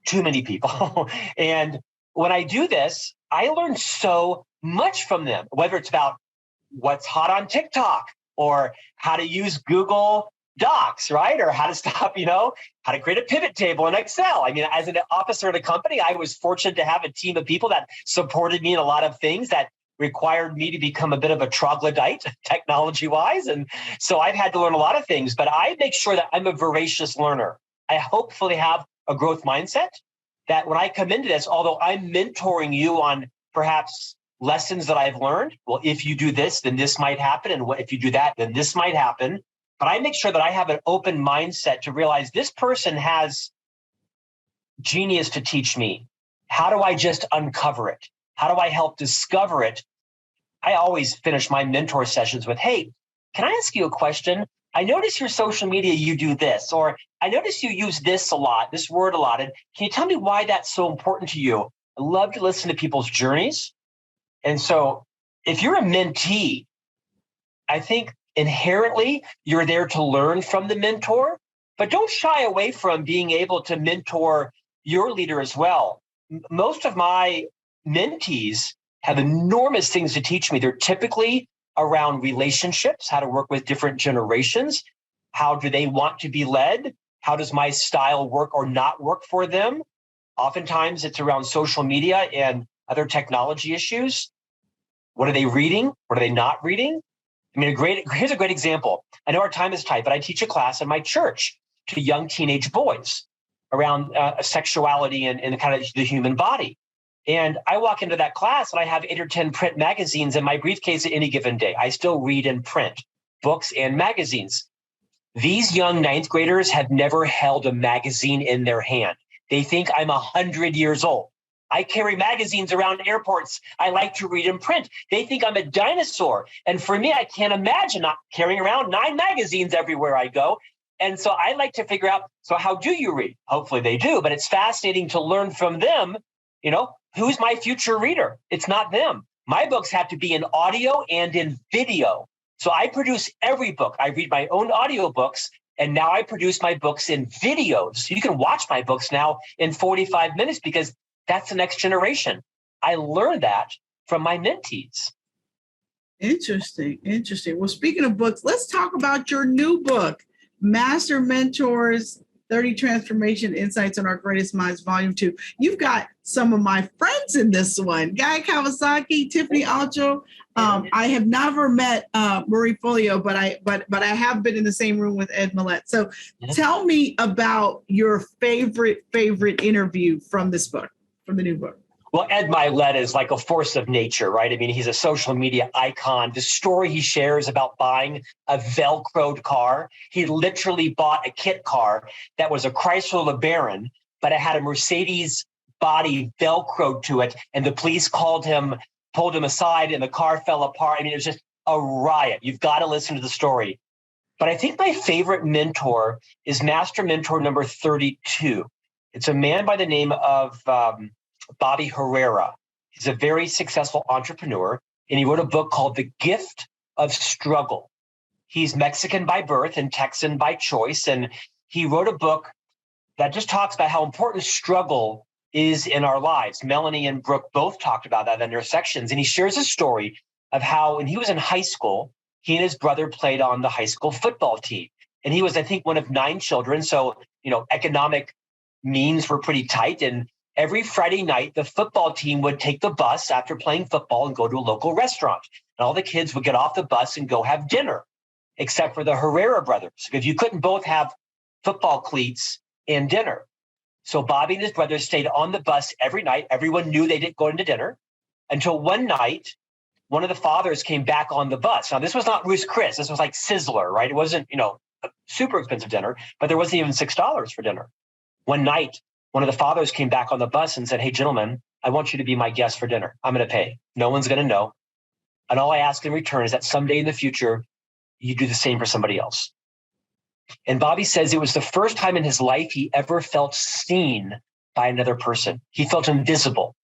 too many people. And when I do this, I learn so much from them, whether it's about what's hot on TikTok or how to use Google Docs, right? Or how to stop, how to create a pivot table in Excel. I mean, as an officer at a company, I was fortunate to have a team of people that supported me in a lot of things that required me to become a bit of a troglodyte technology-wise. And so I've had to learn a lot of things, but I make sure that I'm a voracious learner. I hopefully have a growth mindset that when I come into this, although I'm mentoring you on perhaps lessons that I've learned, well, if you do this, then this might happen. And if you do that, then this might happen. But I make sure that I have an open mindset to realize this person has genius to teach me. How do I just uncover it? How do I help discover it? I always finish my mentor sessions with, hey, can I ask you a question? I notice your social media, you do this, or I notice you use this a lot, this word a lot. And can you tell me why that's so important to you? I love to listen to people's journeys. And so if you're a mentee, I think inherently you're there to learn from the mentor, but don't shy away from being able to mentor your leader as well. Most of my mentees have enormous things to teach me. They're typically around relationships, how to work with different generations. How do they want to be led? How does my style work or not work for them? Oftentimes it's around social media and other technology issues. What are they reading? What are they not reading? I mean, here's a great example. I know our time is tight, but I teach a class in my church to young teenage boys around sexuality and kind of the human body. And I walk into that class and I have 8 or 10 print magazines in my briefcase at any given day. I still read and print books and magazines. These young ninth graders have never held a magazine in their hand. They think I'm 100 years old. I carry magazines around airports. I like to read and print. They think I'm a dinosaur. And for me, I can't imagine not carrying around 9 magazines everywhere I go. And so I like to figure out, so how do you read? Hopefully they do, but it's fascinating to learn from them, who's my future reader? It's not them. My books have to be in audio and in video. So I produce every book. I read my own audiobooks, and now I produce my books in videos. You can watch my books now in 45 minutes because that's the next generation. I learned that from my mentees. Interesting. Well, speaking of books, let's talk about your new book, Master Mentors, 30 Transformation Insights on Our Greatest Minds, Volume 2. You've got some of my friends in this one, Guy Kawasaki, Tiffany Alcho. I have never met Marie Folio, but I have been in the same room with Ed Millett. So tell me about your favorite interview from this book, from the new book. Well, Ed Millett is like a force of nature, right? I mean, he's a social media icon. The story he shares about buying a Velcroed car, he literally bought a kit car that was a Chrysler LeBaron, but it had a Mercedes body Velcroed to it. And the police pulled him aside and the car fell apart. I mean, it was just a riot. You've got to listen to the story. But I think my favorite mentor is Master Mentor number 32. It's a man by the name of Bobby Herrera. He's a very successful entrepreneur, and he wrote a book called The Gift of Struggle. He's Mexican by birth and Texan by choice, and he wrote a book that just talks about how important struggle is in our lives. Melanie and Brooke both talked about that in their sections, and he shares a story of how when he was in high school, he and his brother played on the high school football team. And he was, I think, one of 9 children, so economic means were pretty tight, and every Friday night, the football team would take the bus after playing football and go to a local restaurant. And all the kids would get off the bus and go have dinner, except for the Herrera brothers, because you couldn't both have football cleats and dinner. So Bobby and his brothers stayed on the bus every night. Everyone knew they didn't go into dinner until one night, one of the fathers came back on the bus. Now, this was not Ruth's Chris. This was like Sizzler, right? It wasn't, a super expensive dinner, but there wasn't even $6 for dinner. One night, one of the fathers came back on the bus and said, "Hey, gentlemen, I want you to be my guest for dinner. I'm going to pay. No one's going to know. And all I ask in return is that someday in the future, you do the same for somebody else." And Bobby says it was the first time in his life he ever felt seen by another person. He felt invisible.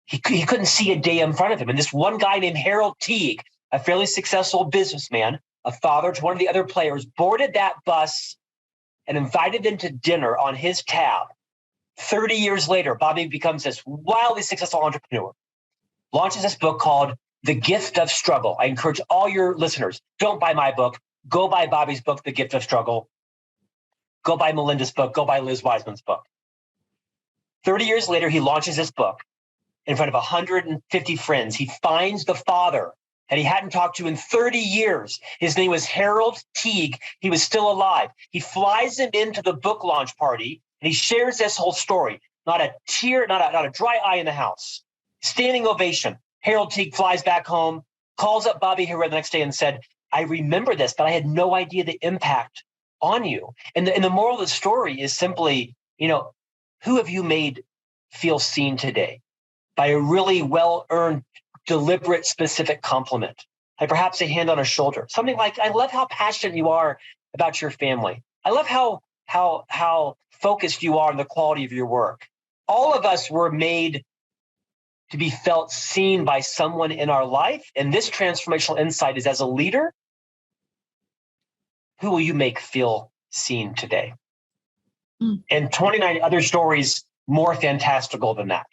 He couldn't see a day in front of him. And this one guy named Harold Teague, a fairly successful businessman, a father to one of the other players, boarded that bus and invited them to dinner on his tab. 30 years later, Bobby becomes this wildly successful entrepreneur, launches this book called The Gift of Struggle. I encourage all your listeners, don't buy my book. Go buy Bobby's book, The Gift of Struggle. Go buy Melinda's book. Go buy Liz Wiseman's book. 30 years later, he launches this book in front of 150 friends. He finds the father that he hadn't talked to in 30 years. His name was Harold Teague. He was still alive. He flies him into the book launch party, and he shares this whole story. Not a tear, not a dry eye in the house. Standing ovation. Harold Teague flies back home, calls up Bobby Herrera the next day and said, "I remember this, but I had no idea the impact on you." And the moral of the story is simply, who have you made feel seen today by a really well-earned, deliberate, specific compliment? Like perhaps a hand on a shoulder. Something like, "I love how passionate you are about your family. I love how focused you are on the quality of your work." All of us were made to be felt seen by someone in our life. And this transformational insight is, as a leader, who will you make feel seen today? And 29 other stories more fantastical than that.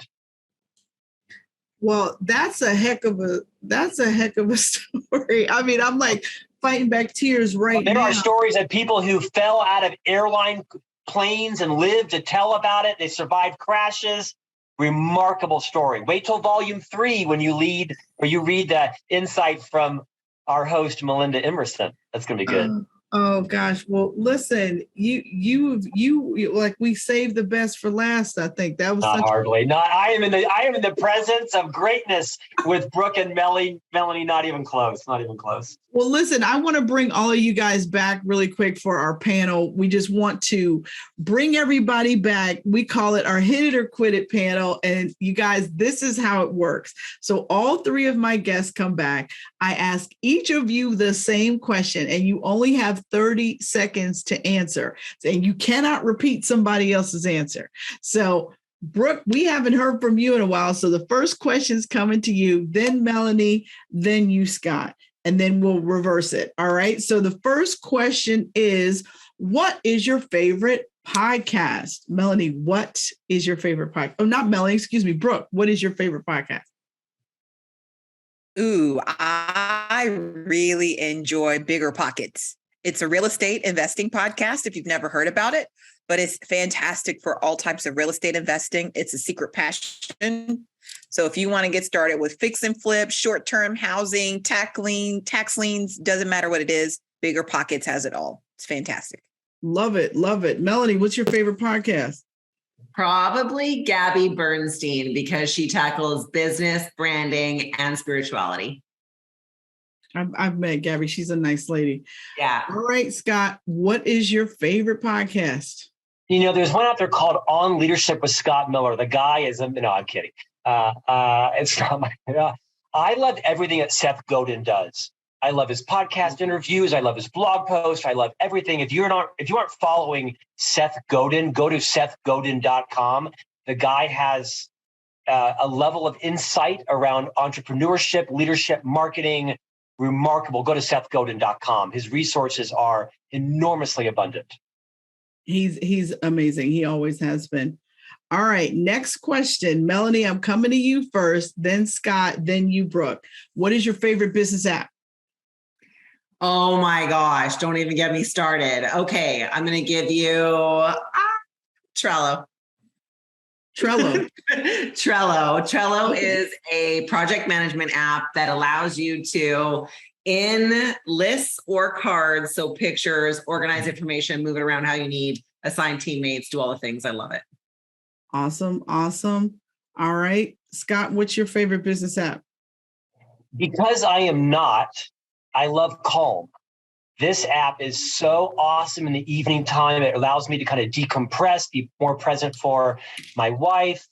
Well, that's a heck of a story. I mean, I'm like fighting back tears right now. There are stories of people who fell out of airline planes and lived to tell about it. They survived crashes. Remarkable story. Wait till volume 3 when you read the insight from our host, Melinda Emerson. That's going to be good. Oh gosh. Well, listen, you like, we saved the best for last. I think that was not hardly. I am in the presence of greatness with Brooke and Melanie. Not even close. Not even close. Well, listen, I want to bring all of you guys back really quick for our panel. We just want to bring everybody back. We call it our Hit It or Quit It panel. And you guys, this is how it works. So all 3 of my guests come back. I ask each of you the same question, and you only have 30 seconds to answer. And you cannot repeat somebody else's answer. So Brooke, we haven't heard from you in a while. So the first question is coming to you, then Melanie, then you, Scott. And then we'll reverse it. All right. So the first question is, what is your favorite podcast? Melanie, what is your favorite podcast? Oh, not Melanie, excuse me. Brooke, what is your favorite podcast? Ooh, I really enjoy Bigger Pockets. It's a real estate investing podcast, if you've never heard about it, but it's fantastic for all types of real estate investing. It's a secret passion. So if you want to get started with fix and flip, short-term housing, tax liens, doesn't matter what it is, Bigger Pockets has it all. It's fantastic. Love it. Love it. Melanie, what's your favorite podcast? Probably Gabby Bernstein, because she tackles business, branding, and spirituality. I've met Gabby. She's a nice lady. Yeah. All right, Scott, what is your favorite podcast? There's one out there called On Leadership with Scott Miller. The guy is, no, I'm kidding. It's not my, I love everything that Seth Godin does. I love his podcast interviews. I love his blog posts. I love everything. If you aren't following Seth Godin, go to sethgodin.com. The guy has a level of insight around entrepreneurship, leadership, marketing. Remarkable. Go to sethgodin.com. His resources are enormously abundant. He's amazing. He always has been. All right. Next question. Melanie, I'm coming to you first, then Scott, then you, Brooke. What is your favorite business app? Oh my gosh. Don't even get me started. Okay. I'm going to give you Trello. Trello. Trello is a project management app that allows you to, in lists or cards, so pictures, organize information, move it around how you need, assign teammates, do all the things. I love it. Awesome. All right. Scott, what's your favorite business app? Because I am not, I love Calm. This app is so awesome in the evening time. It allows me to kind of decompress, be more present for my wife.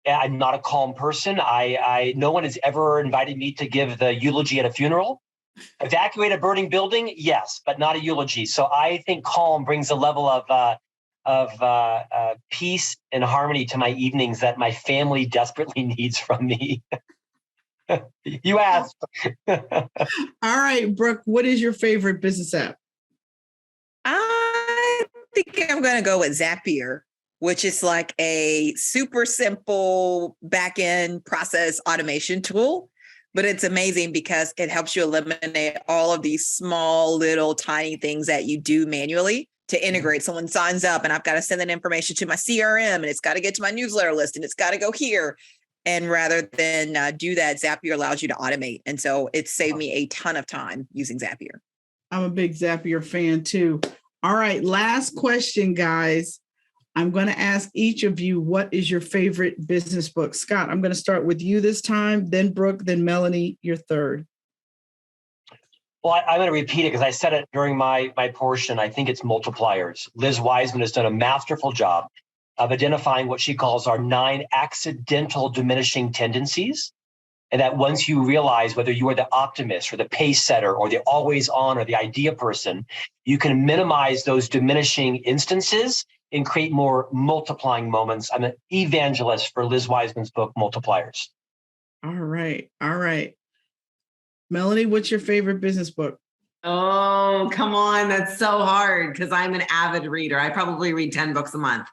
I'm not a calm person. No one has ever invited me to give the eulogy at a funeral. Evacuate a burning building, yes, but not a eulogy. So I think Calm brings a level of peace and harmony to my evenings that my family desperately needs from me. You asked. All right, Brooke, what is your favorite business app? I think I'm going to go with Zapier, which is like a super simple back-end process automation tool. But it's amazing because it helps you eliminate all of these small, little, tiny things that you do manually to integrate. Someone signs up and I've got to send that information to my CRM and it's got to get to my newsletter list and it's got to go here. And rather than do that, Zapier allows you to automate. And so it saved me a ton of time using Zapier. I'm a big Zapier fan too. All right, last question, guys. I'm going to ask each of you, what is your favorite business book? Scott, I'm going to start with you this time, then Brooke, then Melanie, your third. Well, I'm going to repeat it because I said it during my portion. I think it's Multipliers. Liz Wiseman has done a masterful job of identifying what she calls our 9 accidental diminishing tendencies. And that once you realize whether you are the optimist or the pace setter or the always on or the idea person, you can minimize those diminishing instances and create more multiplying moments. I'm an evangelist for Liz Wiseman's book, Multipliers. All right. All right. Melanie, what's your favorite business book? Oh, come on. That's so hard because I'm an avid reader. I probably read 10 books a month.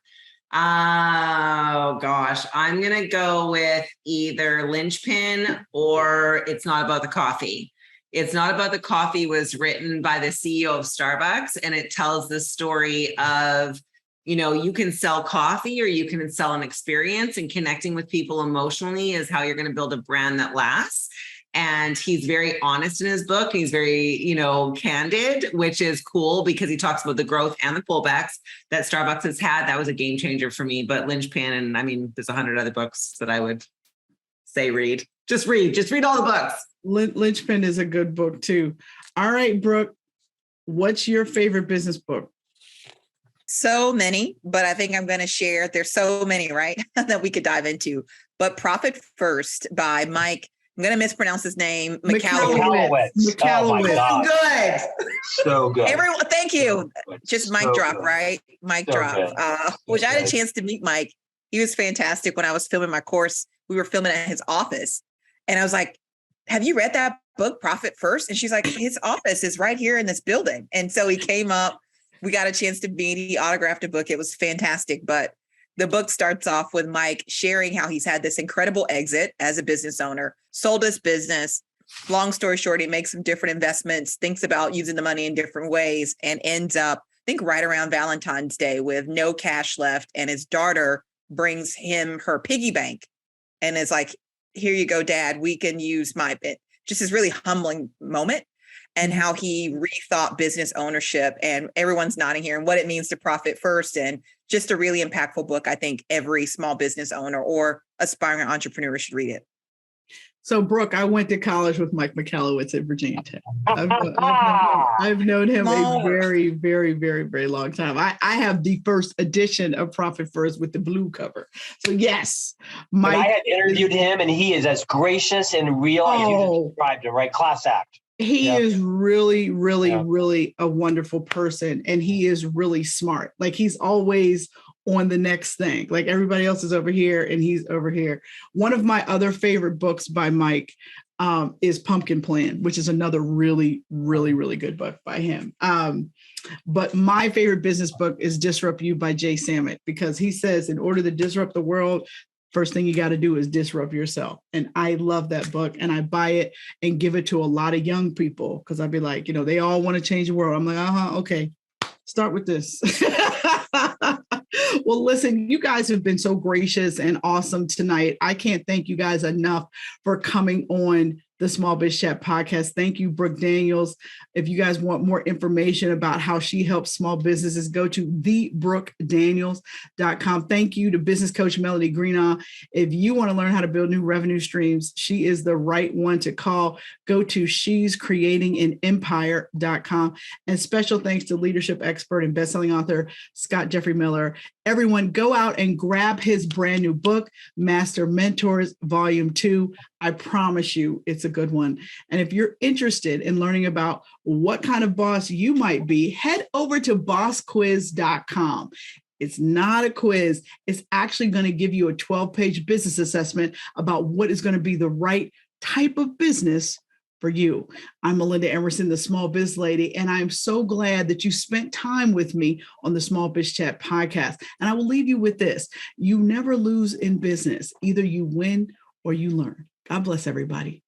Oh, gosh. I'm going to go with either Linchpin or It's Not About the Coffee. It's Not About the Coffee was written by the CEO of Starbucks, and it tells the story of, you know, you can sell coffee or you can sell an experience, and connecting with people emotionally is how you're going to build a brand that lasts. And he's very honest in his book. He's very, you know, candid, which is cool because he talks about the growth and the pullbacks that Starbucks has had. That was a game changer for me. But Linchpin, and I mean, there's 100 other books that I would say read. Just read all the books. Linchpin is a good book too. All right, Brooke, what's your favorite business book? So many, but I think I'm going to share. There's so many, right, that we could dive into. But Profit First by Mike, I'm going to mispronounce his name, Michalowicz. Oh my God. Good. So good. Everyone, thank you. Just mic drop, good. right? Mic So drop. Which I had a chance to meet Mike. He was fantastic. When I was filming my course, we were filming at his office. And I was like, have you read that book, Profit First? And she's like, his office is right here in this building. And so he came up. We got a chance to meet. He autographed a book. It was fantastic. But the book starts off with Mike sharing how he's had this incredible exit as a business owner, sold his business. Long story short, he makes some different investments, thinks about using the money in different ways, and ends up, I think, right around Valentine's Day with no cash left. And his daughter brings him her piggy bank and is like, here you go, Dad. We can use my bit. Just this really humbling moment. And how he rethought business ownership, and everyone's nodding here, and what it means to profit first, and just a really impactful book. I think every small business owner or aspiring entrepreneur should read it. So, Brooke, I went to college with Mike Michalowicz at Virginia Tech. I've known him a very, very, very, very long time. I have the first edition of Profit First with the blue cover. So, yes, Mike. And I had interviewed him, and he is as gracious and real as you described him, right? Class act. He is really, really, really a wonderful person. And he is really smart. Like, he's always on the next thing. Like, everybody else is over here and he's over here. One of my other favorite books by Mike is Pumpkin Plan, which is another really, really, really good book by him. But my favorite business book is Disrupt You by Jay Samit, because he says, in order to disrupt the world, first thing you got to do is disrupt yourself. And I love that book, and I buy it and give it to a lot of young people, because I'd be like, you know, they all want to change the world. I'm like, okay, start with this. Well, listen, you guys have been so gracious and awesome tonight. I can't thank you guys enough for coming on the Small Biz Chat podcast. Thank you, Brooke Daniels. If you guys want more information about how she helps small businesses, go to thebrookdaniels.com. Thank you to business coach Melanie Greenough. If you want to learn how to build new revenue streams, she is the right one to call. Go to shescreatinganempire.com. And special thanks to leadership expert and bestselling author Scott Jeffrey Miller. Everyone, go out and grab his brand new book, Master Mentors Volume 2. I promise you it's a good one. And if you're interested in learning about what kind of boss you might be, head over to bossquiz.com. It's not a quiz. It's actually going to give you a 12-page business assessment about what is going to be the right type of business for you. I'm Melinda Emerson, the Small Biz Lady, and I'm so glad that you spent time with me on the Small Biz Chat podcast. And I will leave you with this. You never lose in business. Either you win or you learn. God bless everybody.